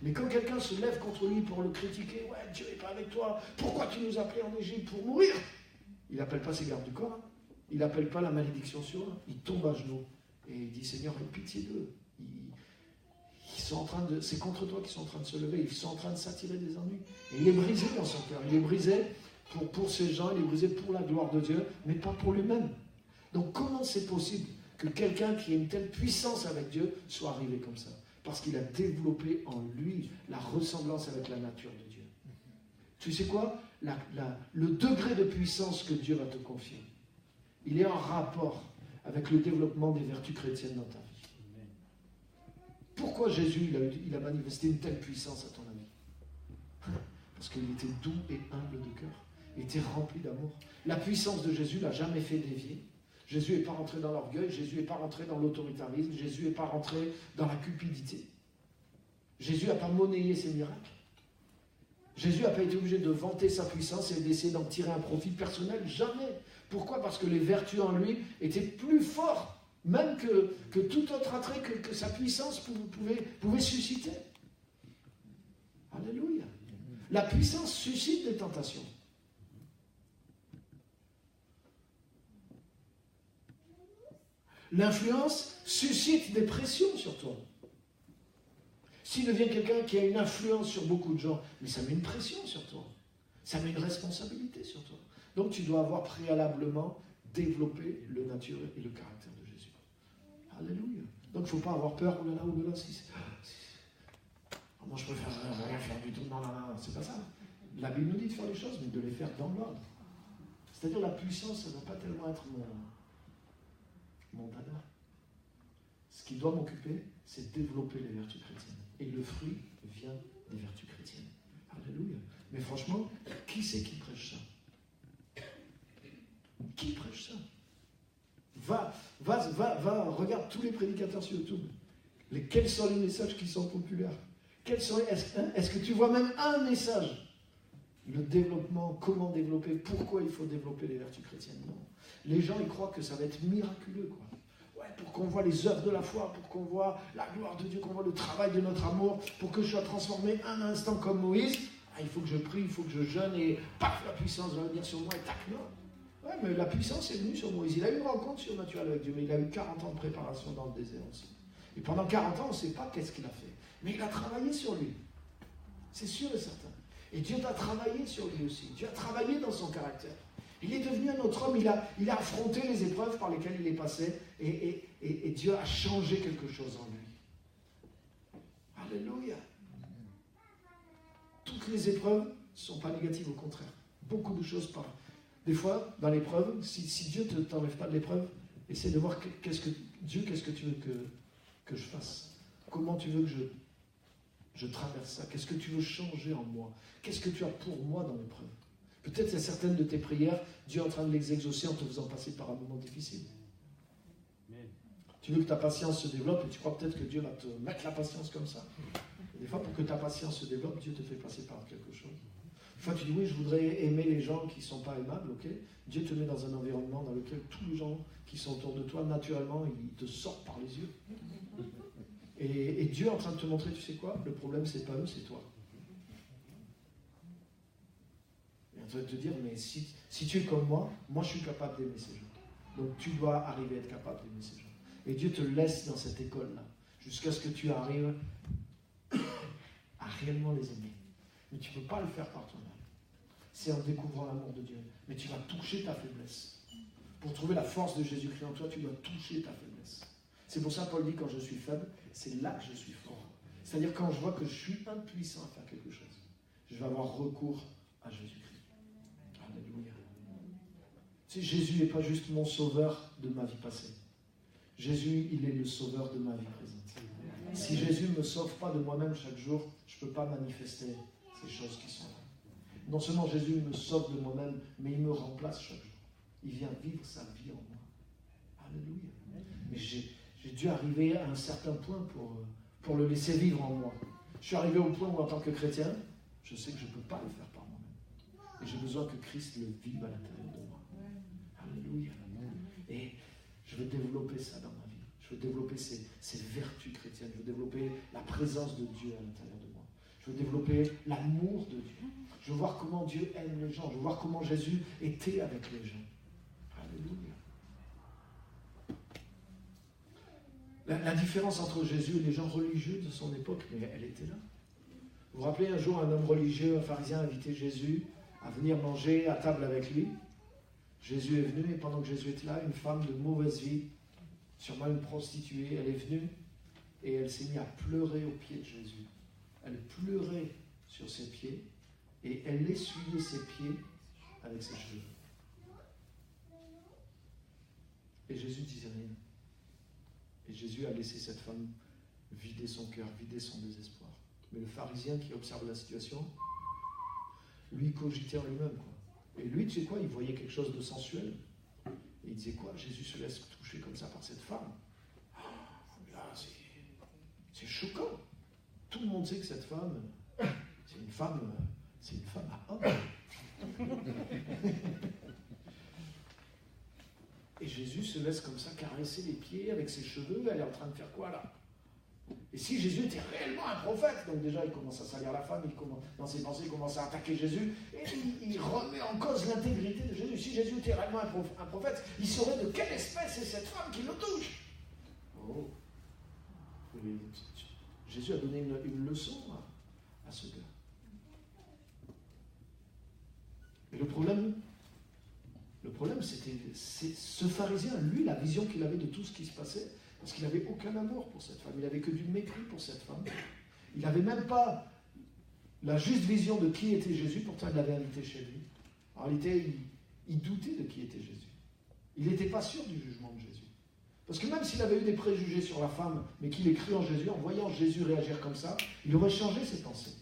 Mais quand quelqu'un se lève contre lui pour le critiquer, ouais, Dieu n'est pas avec toi, pourquoi tu nous as appelés en Égypte pour mourir? Il n'appelle pas ses gardes du corps, hein. Il n'appelle pas la malédiction sur eux, il tombe à genoux et il dit, Seigneur, aie pitié d'eux. Ils sont en train de, c'est contre toi qu'ils sont en train de se lever, ils sont en train de s'attirer des ennuis. Et il est brisé dans son cœur, il est brisé pour ces gens, il est brisé pour la gloire de Dieu, mais pas pour lui-même. Donc comment c'est possible que quelqu'un qui a une telle puissance avec Dieu soit arrivé comme ça? Parce qu'il a développé en lui la ressemblance avec la nature de Dieu. Tu sais quoi? Le degré de puissance que Dieu va te confier, il est en rapport avec le développement des vertus chrétiennes dans ta vie. Pourquoi Jésus il a manifesté une telle puissance à ton ami? Parce qu'il était doux et humble de cœur. Il était rempli d'amour. La puissance de Jésus ne l'a jamais fait dévier. Jésus n'est pas rentré dans l'orgueil, Jésus n'est pas rentré dans l'autoritarisme, Jésus n'est pas rentré dans la cupidité. Jésus n'a pas monnayé ses miracles. Jésus n'a pas été obligé de vanter sa puissance et d'essayer d'en tirer un profit personnel, jamais. Pourquoi? Parce que les vertus en lui étaient plus fortes, même que tout autre attrait que sa puissance pouvait susciter. Alléluia. La puissance suscite des tentations. L'influence suscite des pressions sur toi. S'il devient quelqu'un qui a une influence sur beaucoup de gens, mais ça met une pression sur toi. Ça met une responsabilité sur toi. Donc tu dois avoir préalablement développé le naturel et le caractère de Jésus. Alléluia. Donc il ne faut pas avoir peur, oh là, moi je préfère rien faire du tout. Non, c'est pas ça. La Bible nous dit de faire les choses, mais de les faire dans l'ordre. C'est-à-dire la puissance, ça ne doit pas tellement être mon dada. Ce qui doit m'occuper, c'est développer les vertus chrétiennes. Et le fruit vient des vertus chrétiennes. Alléluia. Mais franchement, qui c'est qui prêche ça? Qui prêche ça? Va, regarde tous les prédicateurs sur YouTube. Quels sont les messages qui sont populaires? Est-ce que tu vois même un message? Le développement, comment développer, pourquoi il faut développer les vertus chrétiennes? Non. Les gens, ils croient que ça va être miraculeux, quoi. Ouais, pour qu'on voit les œuvres de la foi, pour qu'on voit la gloire de Dieu, qu'on voit le travail de notre amour, pour que je sois transformé un instant comme Moïse, il faut que je prie, il faut que je jeûne, et paf, la puissance va venir sur moi, et tac, non. Ouais, mais la puissance est venue sur Moïse. Il a eu une rencontre surnaturelle avec Dieu, mais il a eu 40 ans de préparation dans le désert aussi. Et pendant 40 ans, on ne sait pas qu'est-ce qu'il a fait. Mais il a travaillé sur lui. C'est sûr et certain. Et Dieu a travaillé sur lui aussi. Dieu a travaillé dans son caractère. Il est devenu un autre homme. Il a affronté les épreuves par lesquelles il est passé. Et Dieu a changé quelque chose en lui. Alléluia. Toutes les épreuves ne sont pas négatives, au contraire. Beaucoup de choses parlent. Des fois, dans l'épreuve, si Dieu ne t'enlève pas de l'épreuve, essaie de voir qu'est-ce que tu veux que je fasse? Comment tu veux que je traverse ça? Qu'est-ce que tu veux changer en moi? Qu'est-ce que tu as pour moi dans l'épreuve? Peut-être qu'il y a certaines de tes prières, Dieu est en train de les exaucer en te faisant passer par un moment difficile. Amen. Tu veux que ta patience se développe et tu crois peut-être que Dieu va te mettre la patience comme ça. Des fois, pour que ta patience se développe, Dieu te fait passer par quelque chose. Des fois, tu dis, oui, je voudrais aimer les gens qui ne sont pas aimables, ok? Dieu te met dans un environnement dans lequel tous les gens qui sont autour de toi, naturellement, ils te sortent par les yeux. Et Dieu est en train de te montrer, tu sais quoi? Le problème, c'est pas eux, c'est toi. Et en train de te dire, mais si tu es comme moi je suis capable d'aimer ces gens. Donc tu dois arriver à être capable d'aimer ces gens. Et Dieu te laisse dans cette école-là, jusqu'à ce que tu arrives à réellement les aimer. Mais tu ne peux pas le faire par toi-même. C'est en découvrant l'amour de Dieu. Mais tu vas toucher ta faiblesse. Pour trouver la force de Jésus-Christ en toi, tu dois toucher ta faiblesse. C'est pour ça que Paul dit, quand je suis faible, c'est là que je suis fort. C'est-à-dire quand je vois que je suis impuissant à faire quelque chose, je vais avoir recours à Jésus-Christ. Alléluia. Tu sais, Jésus n'est pas juste mon sauveur de ma vie passée. Jésus, il est le sauveur de ma vie présente. Si Jésus ne me sauve pas de moi-même chaque jour, je ne peux pas manifester ces choses qui sont là. Non seulement Jésus me sauve de moi-même, mais il me remplace chaque jour. Il vient vivre sa vie en moi. Alléluia. Mais j'ai dû arriver à un certain point pour le laisser vivre en moi. Je suis arrivé au point où, en tant que chrétien, je sais que je ne peux pas le faire par moi-même. Et j'ai besoin que Christ le vive à l'intérieur de moi. Alléluia. Et je veux développer ça dans ma vie. Je veux développer ces vertus chrétiennes. Je veux développer la présence de Dieu à l'intérieur de moi. Je veux développer l'amour de Dieu. Je veux voir comment Dieu aime les gens. Je veux voir comment Jésus était avec les gens. Alléluia. La différence entre Jésus et les gens religieux de son époque, mais elle était là. Vous vous rappelez, un jour, un homme religieux, un pharisien, a invité Jésus à venir manger à table avec lui. Jésus est venu, et pendant que Jésus était là, une femme de mauvaise vie, sûrement une prostituée, elle est venue, et elle s'est mise à pleurer aux pieds de Jésus. Elle pleurait sur ses pieds, et elle essuyait ses pieds avec ses cheveux. Et Jésus disait rien. Et Jésus a laissé cette femme vider son cœur, vider son désespoir. Mais le pharisien qui observe la situation, lui cogitait en lui-même, quoi. Et lui, tu sais quoi, il voyait quelque chose de sensuel. Et il disait quoi? Jésus se laisse toucher comme ça par cette femme. Là, c'est choquant. Tout le monde sait que cette femme, c'est une femme à homme. Et Jésus se laisse comme ça caresser les pieds avec ses cheveux. Elle est en train de faire quoi là? Et si Jésus était réellement un prophète, donc déjà il commence à salir la femme, dans ses pensées il commence à attaquer Jésus, et il remet en cause l'intégrité de Jésus. Si Jésus était réellement un prophète, il saurait de quelle espèce est cette femme qui le touche. Oh. Et Jésus a donné une leçon à ce gars. Et le problème, c'est ce pharisien, lui, la vision qu'il avait de tout ce qui se passait, parce qu'il n'avait aucun amour pour cette femme, il n'avait que du mépris pour cette femme. Il n'avait même pas la juste vision de qui était Jésus, pourtant il l'avait invité chez lui. En réalité, il doutait de qui était Jésus. Il n'était pas sûr du jugement de Jésus. Parce que même s'il avait eu des préjugés sur la femme, mais qu'il ait cru en Jésus, en voyant Jésus réagir comme ça, il aurait changé ses pensées.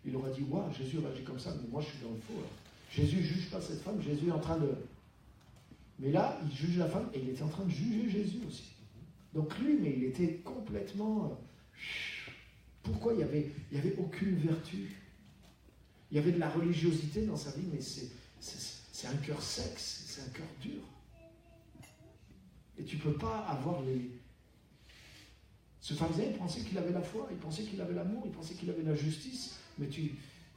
Il aurait dit, waouh, Jésus réagit comme ça, mais moi je suis dans le faux. Alors. Jésus ne juge pas cette femme, Jésus est en train de... Mais là, il juge la femme et il était en train de juger Jésus aussi. Donc lui, mais il était complètement... Pourquoi il n'y avait aucune vertu? Il y avait de la religiosité dans sa vie, mais c'est un cœur sec, c'est un cœur dur. Et tu ne peux pas avoir les... Ce pharisien, il pensait qu'il avait la foi, il pensait qu'il avait l'amour, il pensait qu'il avait la justice, mais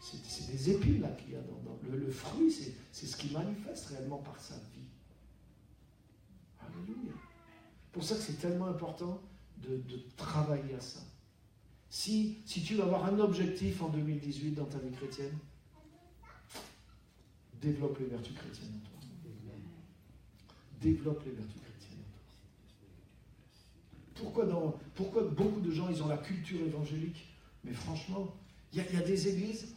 c'est des épines là qu'il y a dans le fruit, c'est ce qui manifeste réellement par sa vie. Alléluia. C'est pour ça que c'est tellement important de travailler à ça. Si tu veux avoir un objectif en 2018 dans ta vie chrétienne, développe les vertus chrétiennes en toi. Développe les vertus chrétiennes en toi. Pourquoi beaucoup de gens, ils ont la culture évangélique, mais franchement, il y a des églises,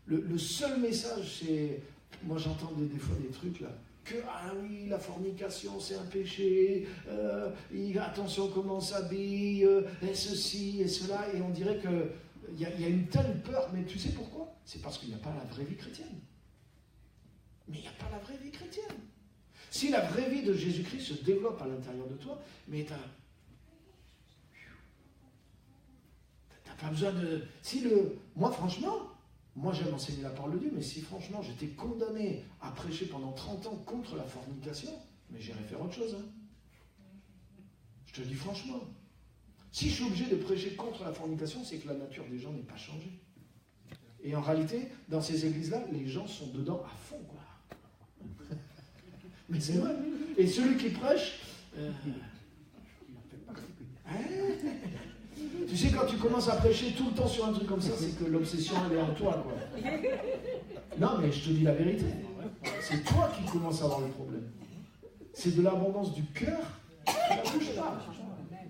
le seul message, c'est, moi j'entends des fois des trucs là, que, ah oui, la fornication c'est un péché, attention comment on s'habille, et ceci et cela, et on dirait qu'il y a une telle peur, mais tu sais pourquoi? C'est parce qu'il n'y a pas la vraie vie chrétienne. Mais il n'y a pas la vraie vie chrétienne. Si la vraie vie de Jésus-Christ se développe à l'intérieur de toi, mais t'as pas besoin de... Moi franchement, moi j'aime enseigner la parole de Dieu, mais si franchement j'étais condamné à prêcher pendant 30 ans contre la fornication, mais j'irais faire autre chose. Hein. Je te le dis franchement. Si je suis obligé de prêcher contre la fornication, c'est que la nature des gens n'est pas changée. Et en réalité, dans ces églises-là, les gens sont dedans à fond, quoi. Mais c'est vrai. Et celui qui prêche... Tu sais, quand tu commences à prêcher tout le temps sur un truc comme ça, c'est que l'obsession, elle est en toi, quoi. Non, mais je te dis la vérité. C'est toi qui commences à avoir le problème. C'est de l'abondance du cœur qui ne bouge pas.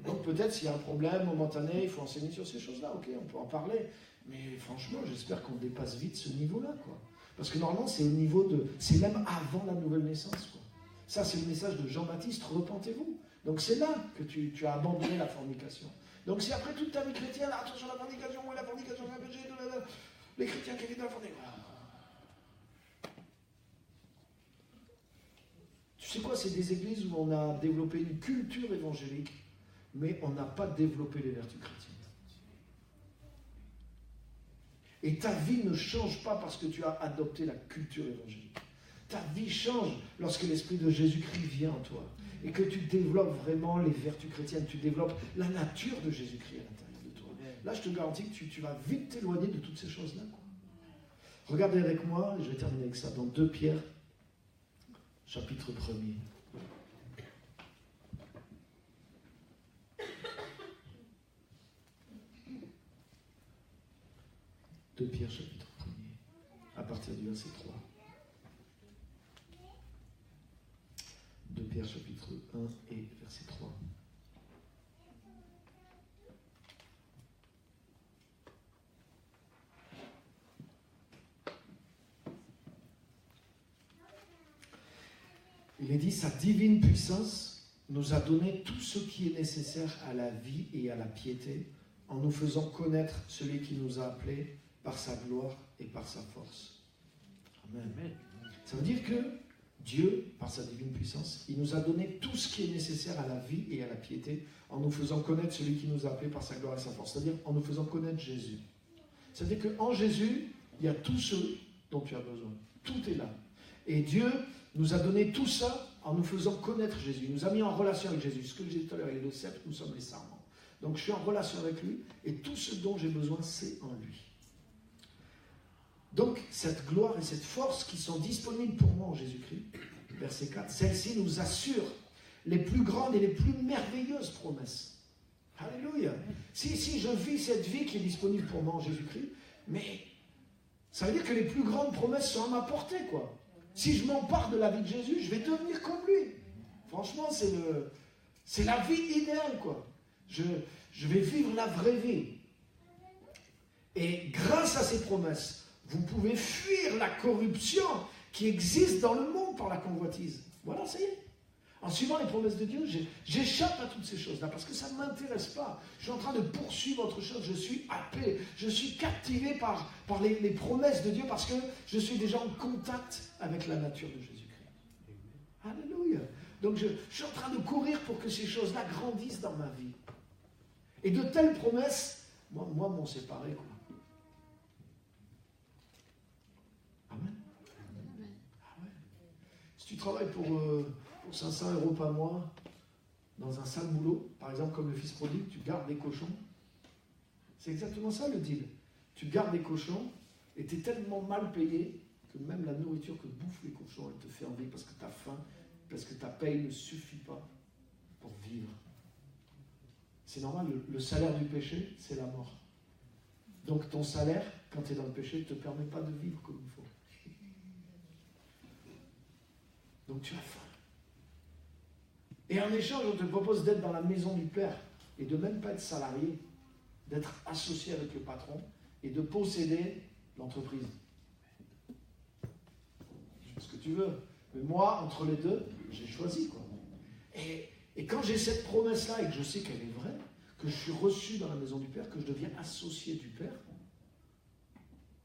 Donc peut-être s'il y a un problème momentané, il faut enseigner sur ces choses-là. Ok, on peut en parler. Mais franchement, j'espère qu'on dépasse vite ce niveau-là, quoi. Parce que normalement, c'est au niveau de... C'est même avant la nouvelle naissance, quoi. Ça, c'est le message de Jean-Baptiste, repentez-vous. Donc c'est là que tu as abandonné la fornication. Donc si après toute ta vie chrétienne, attention à la fornication, oui, la fornication, c'est un péché, les chrétiens qui évitent la fornication. Tu sais quoi, c'est des églises où on a développé une culture évangélique, mais on n'a pas développé les vertus chrétiennes. Et ta vie ne change pas parce que tu as adopté la culture évangélique. ta vie change lorsque l'Esprit de Jésus-Christ vient en toi. Et que tu développes vraiment les vertus chrétiennes, tu développes la nature de Jésus-Christ à l'intérieur de toi. Là, je te garantis que tu vas vite t'éloigner de toutes ces choses-là. Regardez avec moi, et je vais terminer avec ça, dans 2 Pierre, chapitre 1er. 2 Pierre, chapitre 1er, à partir du verset 3. 2 Pierre, chapitre 1 et verset 3. Il est dit, sa divine puissance nous a donné tout ce qui est nécessaire à la vie et à la piété, en nous faisant connaître celui qui nous a appelés par sa gloire et par sa force. Amen. Ça veut dire que Dieu, par sa divine puissance, il nous a donné tout ce qui est nécessaire à la vie et à la piété, en nous faisant connaître celui qui nous a appelés par sa gloire et sa force. C'est-à-dire en nous faisant connaître Jésus. C'est-à-dire qu'en Jésus, il y a tout ce dont tu as besoin. Tout est là. Et Dieu nous a donné tout ça en nous faisant connaître Jésus. Il nous a mis en relation avec Jésus. Ce que je disais tout à l'heure, il est le sceptre, nous sommes les sarments. Donc je suis en relation avec lui, et tout ce dont j'ai besoin, c'est en lui. Donc cette gloire et cette force qui sont disponibles pour moi en Jésus-Christ, verset 4, celle-ci nous assure les plus grandes et les plus merveilleuses promesses. Alléluia. Si je vis cette vie qui est disponible pour moi en Jésus-Christ, mais ça veut dire que les plus grandes promesses sont à ma portée, quoi. Si je m'empare de la vie de Jésus, je vais devenir comme lui. Franchement, c'est la vie idéale, quoi. Je vais vivre la vraie vie. Et grâce à ces promesses, vous pouvez fuir la corruption qui existe dans le monde par la convoitise. Voilà, ça y est. En suivant les promesses de Dieu, j'échappe à toutes ces choses-là parce que ça ne m'intéresse pas. Je suis en train de poursuivre autre chose. Je suis happé. Je suis captivé par les promesses de Dieu parce que je suis déjà en contact avec la nature de Jésus-Christ. Alléluia. Donc je suis en train de courir pour que ces choses-là grandissent dans ma vie. Et de telles promesses, moi m'ont séparé, quoi. Amen. Ah ouais. Si tu travailles pour 500 € par mois dans un sale boulot, par exemple comme le fils prodigue, tu gardes des cochons. C'est exactement ça le deal. Tu gardes des cochons et tu es tellement mal payé que même la nourriture que bouffent les cochons, elle te fait envie parce que tu as faim, parce que ta paye ne suffit pas pour vivre. C'est normal, le salaire du péché, c'est la mort. Donc ton salaire, quand tu es dans le péché, ne te permet pas de vivre comme il faut. Donc tu as faim. Et en échange, on te propose d'être dans la maison du Père et de même pas être salarié, d'être associé avec le patron et de posséder l'entreprise. Ce que tu veux. Mais moi, entre les deux, j'ai choisi, quoi. Et quand j'ai cette promesse-là et que je sais qu'elle est vraie, que je suis reçu dans la maison du Père, que je deviens associé du Père,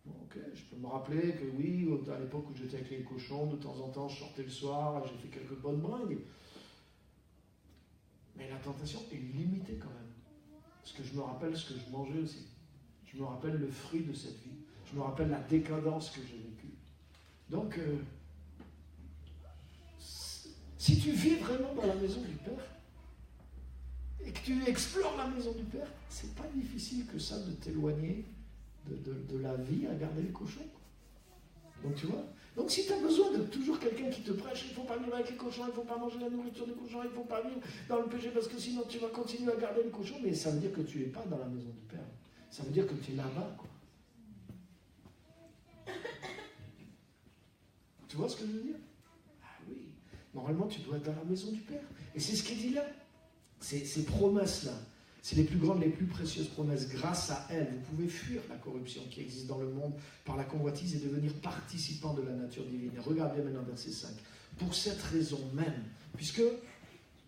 bon, ok, je peux me rappeler que oui, à l'époque où j'étais avec les cochons, de temps en temps, je sortais le soir, j'ai fait quelques bonnes bringues. Mais la tentation est limitée quand même. Parce que je me rappelle ce que je mangeais aussi. Je me rappelle le fruit de cette vie. Je me rappelle la décadence que j'ai vécue. Donc, si tu vis vraiment dans la maison du Père, et que tu explores la maison du Père, c'est pas difficile que ça de t'éloigner de la vie à garder les cochons. Donc tu vois. Donc si tu as besoin de toujours quelqu'un qui te prêche, il ne faut pas vivre avec les cochons, il ne faut pas manger la nourriture des cochons, il ne faut pas vivre dans le péché parce que sinon tu vas continuer à garder les cochons, mais ça veut dire que tu n'es pas dans la maison du Père. Ça veut dire que tu es là-bas, quoi. Tu vois ce que je veux dire? Ah oui. Normalement, tu dois être dans la maison du Père. Et c'est ce qu'il dit là. Ces promesses-là, c'est les plus grandes, les plus précieuses promesses. Grâce à elles, vous pouvez fuir la corruption qui existe dans le monde par la convoitise et devenir participant de la nature divine. Et regardez maintenant verset 5. Pour cette raison même, puisque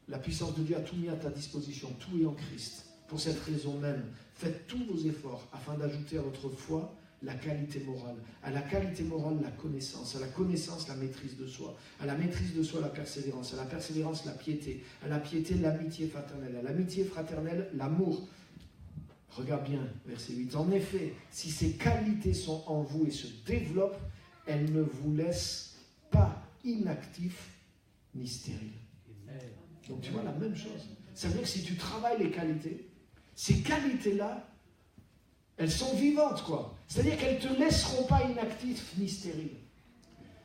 la puissance de Dieu a tout mis à ta disposition, tout est en Christ. Pour cette raison même, faites tous vos efforts afin d'ajouter à votre foi la qualité morale. À la qualité morale, la connaissance. À la connaissance, la maîtrise de soi. À la maîtrise de soi, la persévérance. À la persévérance, la piété. À la piété, l'amitié fraternelle. À l'amitié fraternelle, l'amour. Regarde bien, verset 8. En effet, si ces qualités sont en vous et se développent, elles ne vous laissent pas inactif ni stérile. Donc tu vois la même chose. Ça veut dire que si tu travailles les qualités, ces qualités-là, elles sont vivantes, quoi. C'est-à-dire qu'elles ne te laisseront pas inactif ni stérile.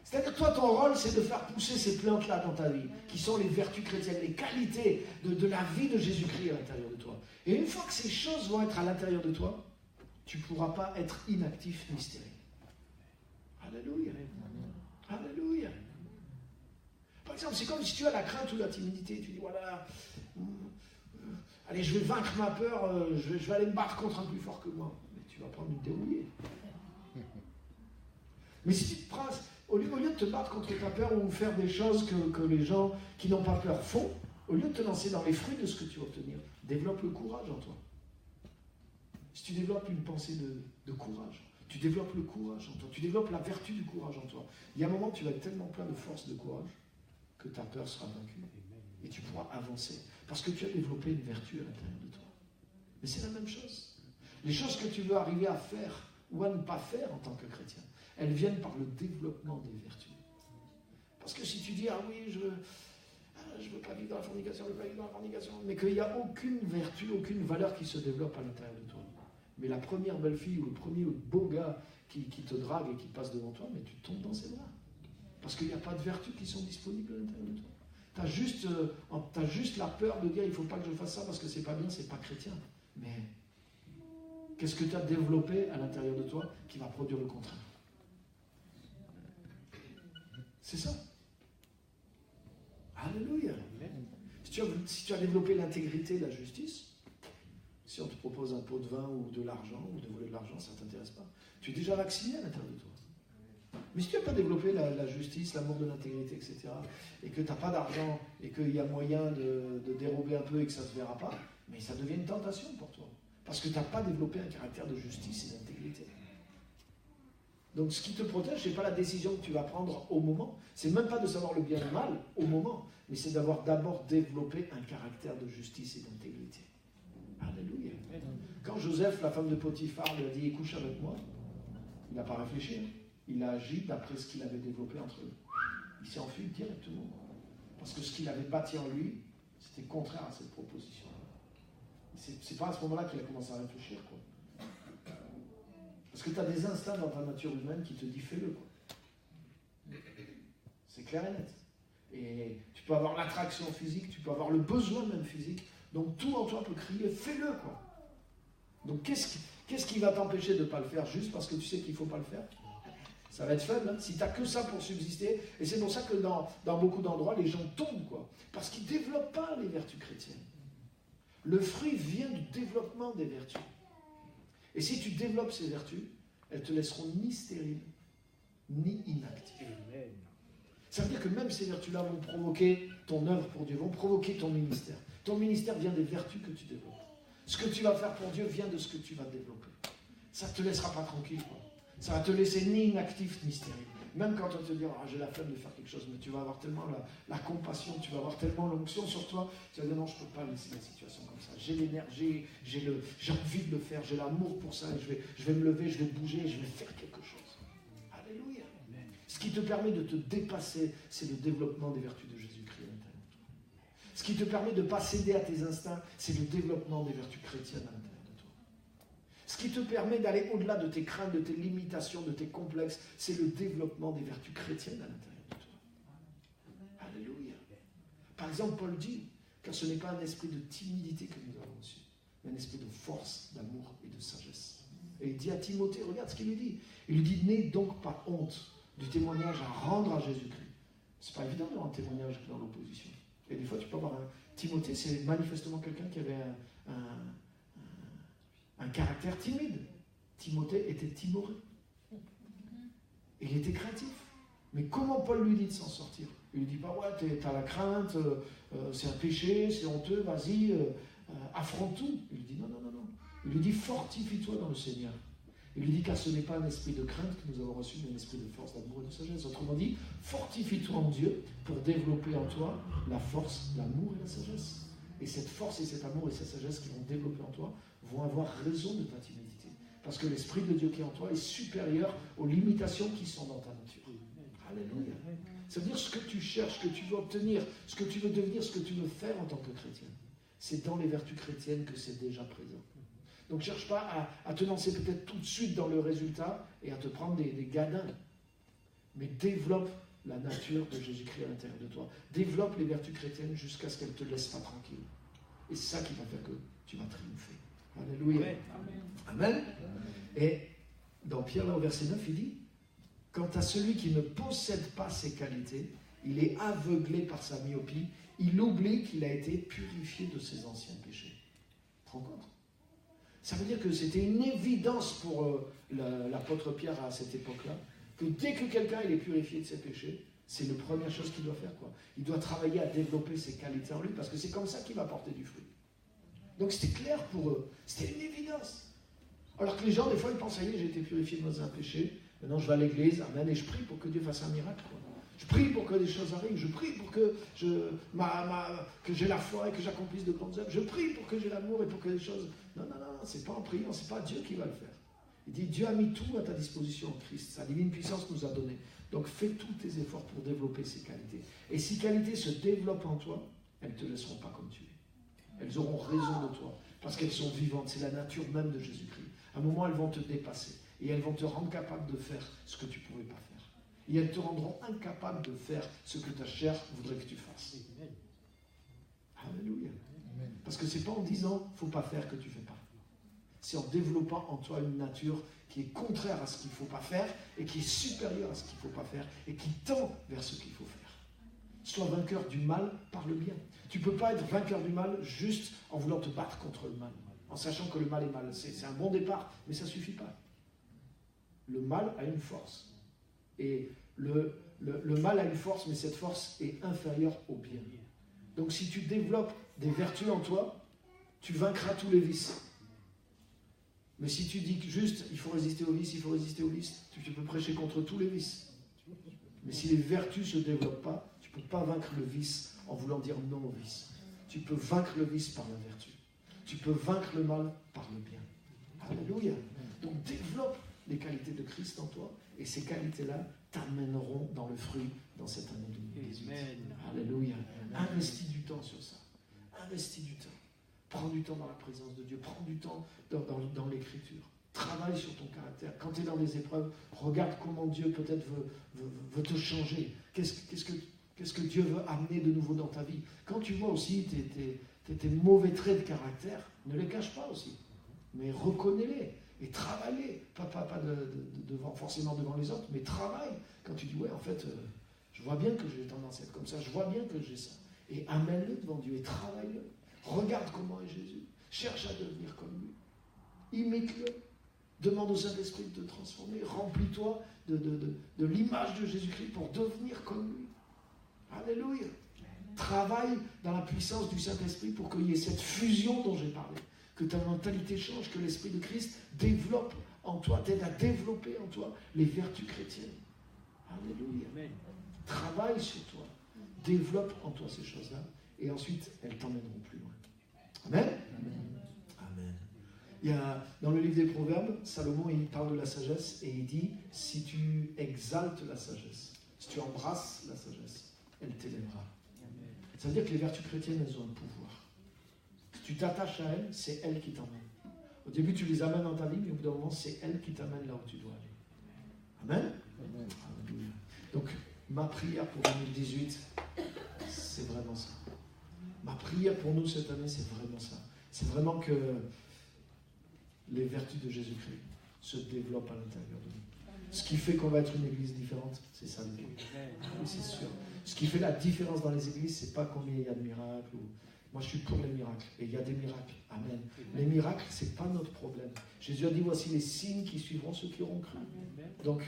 C'est-à-dire que toi, ton rôle, c'est de faire pousser ces plantes-là dans ta vie, qui sont les vertus chrétiennes, les qualités de la vie de Jésus-Christ à l'intérieur de toi. Et une fois que ces choses vont être à l'intérieur de toi, tu ne pourras pas être inactif ni stérile. Alléluia. Alléluia. Par exemple, c'est comme si tu as la crainte ou la timidité. Tu dis, voilà, allez, je vais vaincre ma peur, je vais aller me battre contre un plus fort que moi. Mais tu vas prendre une dérouillée. Mais si tu te prends, au lieu de te battre contre ta peur ou faire des choses que les gens qui n'ont pas peur font, au lieu de te lancer dans les fruits de ce que tu vas obtenir, développe le courage en toi. Si tu développes une pensée de courage, tu développes le courage en toi, tu développes la vertu du courage en toi. Il y a un moment où tu vas être tellement plein de force, de courage, que ta peur sera vaincue. Et tu pourras avancer. Parce que tu as développé une vertu à l'intérieur de toi. Mais c'est la même chose. Les choses que tu veux arriver à faire ou à ne pas faire en tant que chrétien, elles viennent par le développement des vertus. Parce que si tu dis, ah oui, je veux pas vivre dans la fornication, mais qu'il n'y a aucune vertu, aucune valeur qui se développe à l'intérieur de toi. Mais la première belle fille ou le premier beau gars qui te drague et qui passe devant toi, mais tu tombes dans ses bras. Parce qu'il n'y a pas de vertus qui sont disponibles à l'intérieur de toi. Tu as juste la peur de dire, il ne faut pas que je fasse ça parce que c'est pas bien, c'est pas chrétien. Mais qu'est-ce que tu as développé à l'intérieur de toi qui va produire le contraire? C'est ça. Alléluia. Si tu as développé l'intégrité de la justice, si on te propose un pot de vin ou de l'argent, ou de voler de l'argent, ça ne t'intéresse pas. Tu es déjà vacciné à l'intérieur de toi. Mais si tu n'as pas développé la justice, l'amour de l'intégrité, etc., et que tu n'as pas d'argent, et qu'il y a moyen de dérober un peu et que ça ne se verra pas, mais ça devient une tentation pour toi. Parce que tu n'as pas développé un caractère de justice et d'intégrité. Donc ce qui te protège, ce n'est pas la décision que tu vas prendre au moment. C'est même pas de savoir le bien et le mal au moment, mais c'est d'avoir d'abord développé un caractère de justice et d'intégrité. Alléluia. Quand Joseph, la femme de Potiphar, lui a dit « couche avec moi », il n'a pas réfléchi. Il a agi d'après ce qu'il avait développé entre eux. Il s'est enfui directement. Parce que ce qu'il avait bâti en lui, c'était contraire à cette proposition. C'est pas à ce moment-là qu'il a commencé à réfléchir, quoi. Parce que tu as des instincts dans ta nature humaine qui te disent fais-le, quoi. C'est clair et net. Et tu peux avoir l'attraction physique, tu peux avoir le besoin même physique. Donc tout en toi peut crier fais-le, quoi. Donc qu'est-ce qui va t'empêcher de ne pas le faire juste parce que tu sais qu'il ne faut pas le faire? Ça va être faible, hein, si tu n'as que ça pour subsister. Et c'est pour ça que dans beaucoup d'endroits, les gens tombent, quoi. Parce qu'ils ne développent pas les vertus chrétiennes. Le fruit vient du développement des vertus. Et si tu développes ces vertus, elles te laisseront ni stérile, ni inactive. Ça veut dire que même ces vertus-là vont provoquer ton œuvre pour Dieu, vont provoquer ton ministère. Ton ministère vient des vertus que tu développes. Ce que tu vas faire pour Dieu vient de ce que tu vas développer. Ça ne te laissera pas tranquille, quoi. Ça va te laisser ni inactif ni stérile. Même quand on te dit j'ai la flemme de faire quelque chose, mais tu vas avoir tellement la compassion, tu vas avoir tellement l'onction sur toi, tu vas dire non, je ne peux pas laisser la situation comme ça. J'ai l'énergie, j'ai envie de le faire, j'ai l'amour pour ça, et je vais me lever, je vais bouger, je vais faire quelque chose. Alléluia. Ce qui te permet de te dépasser, c'est le développement des vertus de Jésus-Christ à l'intérieur de toi. Ce qui te permet de ne pas céder à tes instincts, c'est le développement des vertus chrétiennes à l'intérieur. Ce qui te permet d'aller au-delà de tes craintes, de tes limitations, de tes complexes, c'est le développement des vertus chrétiennes à l'intérieur de toi. Alléluia. Par exemple, Paul dit, car ce n'est pas un esprit de timidité que nous avons reçu, mais un esprit de force, d'amour et de sagesse. Et il dit à Timothée, regarde ce qu'il lui dit. Il lui dit, n'aie donc pas honte du témoignage à rendre à Jésus-Christ. C'est pas évident d'avoir un témoignage dans l'opposition. Et des fois, tu peux avoir un... Timothée, c'est manifestement quelqu'un qui avait un caractère timide. Timothée était timoré. Il était craintif. Mais comment Paul lui dit de s'en sortir? Il lui dit pas, ouais, t'as la crainte, c'est un péché, c'est honteux, vas-y, affronte tout. Il lui dit, non. Il lui dit, fortifie-toi dans le Seigneur. Il lui dit, car ce n'est pas un esprit de crainte que nous avons reçu, mais un esprit de force, d'amour et de sagesse. Autrement dit, fortifie-toi en Dieu pour développer en toi la force, l'amour et la sagesse. Et cette force et cet amour et cette sagesse qui vont développer en toi vont avoir raison de ta timidité. Parce que l'Esprit de Dieu qui est en toi est supérieur aux limitations qui sont dans ta nature. Alléluia. Ça veut dire ce que tu cherches, ce que tu veux obtenir, ce que tu veux devenir, ce que tu veux faire en tant que chrétien. C'est dans les vertus chrétiennes que c'est déjà présent. Donc ne cherche pas à te lancer peut-être tout de suite dans le résultat et à te prendre des gadins. Mais développe la nature de Jésus-Christ à l'intérieur de toi. Développe les vertus chrétiennes jusqu'à ce qu'elles ne te laissent pas tranquille. Et c'est ça qui va faire que tu vas triompher. Alléluia. Amen. Amen. Et dans Pierre, là, au verset 9, il dit, quant à celui qui ne possède pas ces qualités, il est aveuglé par sa myopie, il oublie qu'il a été purifié de ses anciens péchés. Tu te rends compte? Ça veut dire que c'était une évidence pour l'apôtre Pierre à cette époque-là, que dès que quelqu'un est purifié de ses péchés, c'est la première chose qu'il doit faire, quoi. Il doit travailler à développer ses qualités en lui, parce que c'est comme ça qu'il va porter du fruit. Donc c'était clair pour eux, c'était une évidence. Alors que les gens, des fois, ils pensent, ça y est, j'ai été purifié de mes péchés, maintenant je vais à l'église, amen, et je prie pour que Dieu fasse un miracle, quoi. Je prie pour que des choses arrivent, je prie pour que j'ai la foi et que j'accomplisse de grandes œuvres, je prie pour que j'ai l'amour et pour que les choses... Non, c'est pas en priant, c'est pas Dieu qui va le faire. Il dit, Dieu a mis tout à ta disposition en Christ, sa divine puissance nous a donné. Donc fais tous tes efforts pour développer ces qualités. Et si qualités se développent en toi, elles ne te laisseront pas comme tu es. Elles auront raison de toi, parce qu'elles sont vivantes, c'est la nature même de Jésus-Christ. À un moment, elles vont te dépasser, et elles vont te rendre capable de faire ce que tu ne pouvais pas faire. Et elles te rendront incapable de faire ce que ta chair voudrait que tu fasses. Alléluia. Parce que ce n'est pas en disant « il ne faut pas faire » que tu ne fais pas. C'est en développant en toi une nature qui est contraire à ce qu'il ne faut pas faire et qui est supérieure à ce qu'il ne faut pas faire et qui tend vers ce qu'il faut faire. Sois vainqueur du mal par le bien. Tu ne peux pas être vainqueur du mal juste en voulant te battre contre le mal, en sachant que le mal est mal. C'est un bon départ, mais ça ne suffit pas. Le mal a une force. Et le mal a une force, mais cette force est inférieure au bien. Donc si tu développes des vertus en toi, tu vaincras tous les vices. Mais si tu dis que juste, il faut résister aux vices, tu peux prêcher contre tous les vices. Mais si les vertus ne se développent pas, tu ne peux pas vaincre le vice en voulant dire non au vice. Tu peux vaincre le vice par la vertu. Tu peux vaincre le mal par le bien. Alléluia. Donc développe les qualités de Christ en toi, et ces qualités-là t'amèneront dans le fruit dans cette année 2018. Alléluia. Investis du temps sur ça. Investis du temps. Prends du temps dans la présence de Dieu. Prends du temps dans l'écriture. Travaille sur ton caractère. Quand tu es dans des épreuves, regarde comment Dieu peut-être veut te changer. Qu'est-ce que Dieu veut amener de nouveau dans ta vie. Quand tu vois aussi tes mauvais traits de caractère, ne les cache pas aussi. Mais reconnais-les. Et travaille, pas forcément devant les autres, mais travaille. Quand tu dis, ouais, en fait, je vois bien que j'ai tendance à être comme ça, je vois bien que j'ai ça. Et amène-le devant Dieu et travaille-le. Regarde comment est Jésus. Cherche à devenir comme lui. Imite-le. Demande au Saint-Esprit de te transformer. Remplis-toi de l'image de Jésus-Christ pour devenir comme lui. Alléluia. Travaille dans la puissance du Saint-Esprit pour qu'il y ait cette fusion dont j'ai parlé. Que ta mentalité change, que l'Esprit de Christ développe en toi, t'aide à développer en toi les vertus chrétiennes. Alléluia. Amen. Travaille sur toi. Développe en toi ces choses-là. Et ensuite, elles t'emmèneront plus loin. Amen. Amen. Il y a, dans le livre des Proverbes, Salomon, il parle de la sagesse et il dit, si tu exaltes la sagesse, si tu embrasses la sagesse, elle t'élèvera. Ça veut dire que les vertus chrétiennes, elles ont un pouvoir. Si tu t'attaches à elles, c'est elles qui t'emmènent. Au début, tu les amènes dans ta vie, mais au bout d'un moment, c'est elles qui t'amènent là où tu dois aller. Amen. Amen. Donc, ma prière pour 2018, c'est vraiment ça. Ma prière pour nous cette année, c'est vraiment ça. C'est vraiment que les vertus de Jésus-Christ se développent à l'intérieur de nous. Ce qui fait qu'on va être une église différente, c'est ça. Oui, c'est sûr. Ce qui fait la différence dans les églises, c'est pas combien il y a de miracles. Moi, je suis pour les miracles. Et il y a des miracles. Amen. Les miracles, c'est pas notre problème. Jésus a dit, voici les signes qui suivront ceux qui auront cru. Donc,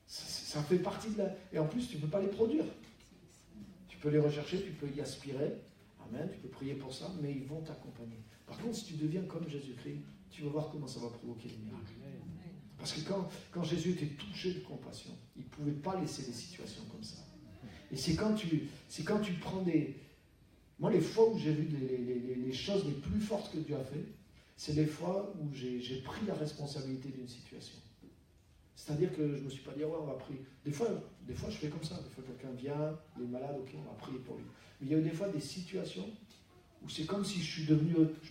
ça fait partie de la... Et en plus, tu ne peux pas les produire. Tu peux les rechercher, tu peux y aspirer. Amen. Tu peux prier pour ça, mais ils vont t'accompagner. Par contre, si tu deviens comme Jésus-Christ, tu vas voir comment ça va provoquer les miracles. Parce que quand Jésus était touché de compassion, il ne pouvait pas laisser des situations comme ça. Et c'est quand tu prends des... Moi, les fois où j'ai vu les choses les plus fortes que Dieu a fait, c'est les fois où j'ai pris la responsabilité d'une situation. C'est-à-dire que je ne me suis pas dit, ouais, on va prier. Des fois, je fais comme ça. Des fois, quelqu'un vient, il est malade, ok, on va prier pour lui. Mais il y a eu des fois des situations où c'est comme si je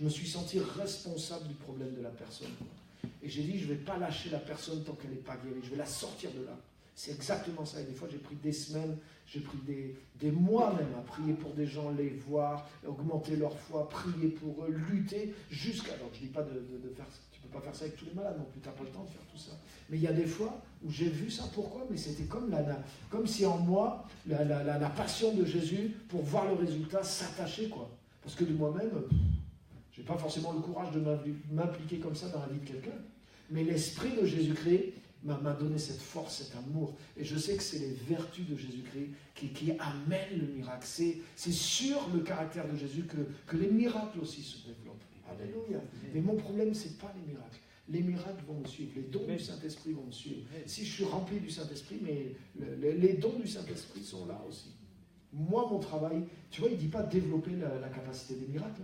me suis senti responsable du problème de la personne. Et j'ai dit, je ne vais pas lâcher la personne tant qu'elle n'est pas guérie. Je vais la sortir de là. C'est exactement ça. Et des fois, j'ai pris des semaines, j'ai pris des mois même à prier pour des gens, les voir, augmenter leur foi, prier pour eux, lutter jusqu'à... Alors, je ne dis pas de faire ça. Tu ne peux pas faire ça avec tous les malades non plus. Tu n'as pas le temps de faire tout ça. Mais il y a des fois où j'ai vu ça. Pourquoi? Mais c'était comme si en moi, la passion de Jésus, pour voir le résultat, s'attachait, quoi. Parce que de moi-même, je n'ai pas forcément le courage de m'impliquer comme ça dans la vie de quelqu'un. Mais l'esprit de Jésus-Christ m'a donné cette force, cet amour. Et je sais que c'est les vertus de Jésus-Christ qui amènent le miracle. C'est sur le caractère de Jésus que les miracles aussi se développent. Alléluia. Mais mon problème, ce n'est pas les miracles. Les miracles vont me suivre. Les dons du Saint-Esprit vont me suivre. Si je suis rempli du Saint-Esprit, mais les dons du Saint-Esprit sont là aussi. Moi, mon travail, tu vois, il ne dit pas développer la capacité des miracles.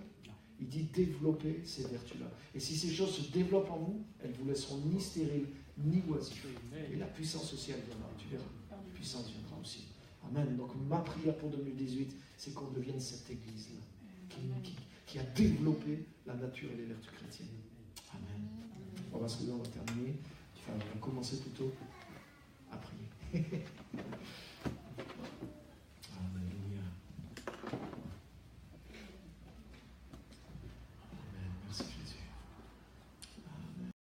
Il dit développer ces vertus-là. Et si ces choses se développent en vous, elles ne vous laisseront ni stériles, ni oisifs. Et la puissance aussi, elle viendra. Tu verras. La puissance viendra aussi. Amen. Donc ma prière pour 2018, c'est qu'on devienne cette église-là, qui a développé la nature et les vertus chrétiennes. Amen. On va se lever, on va terminer. On va commencer plutôt à prier.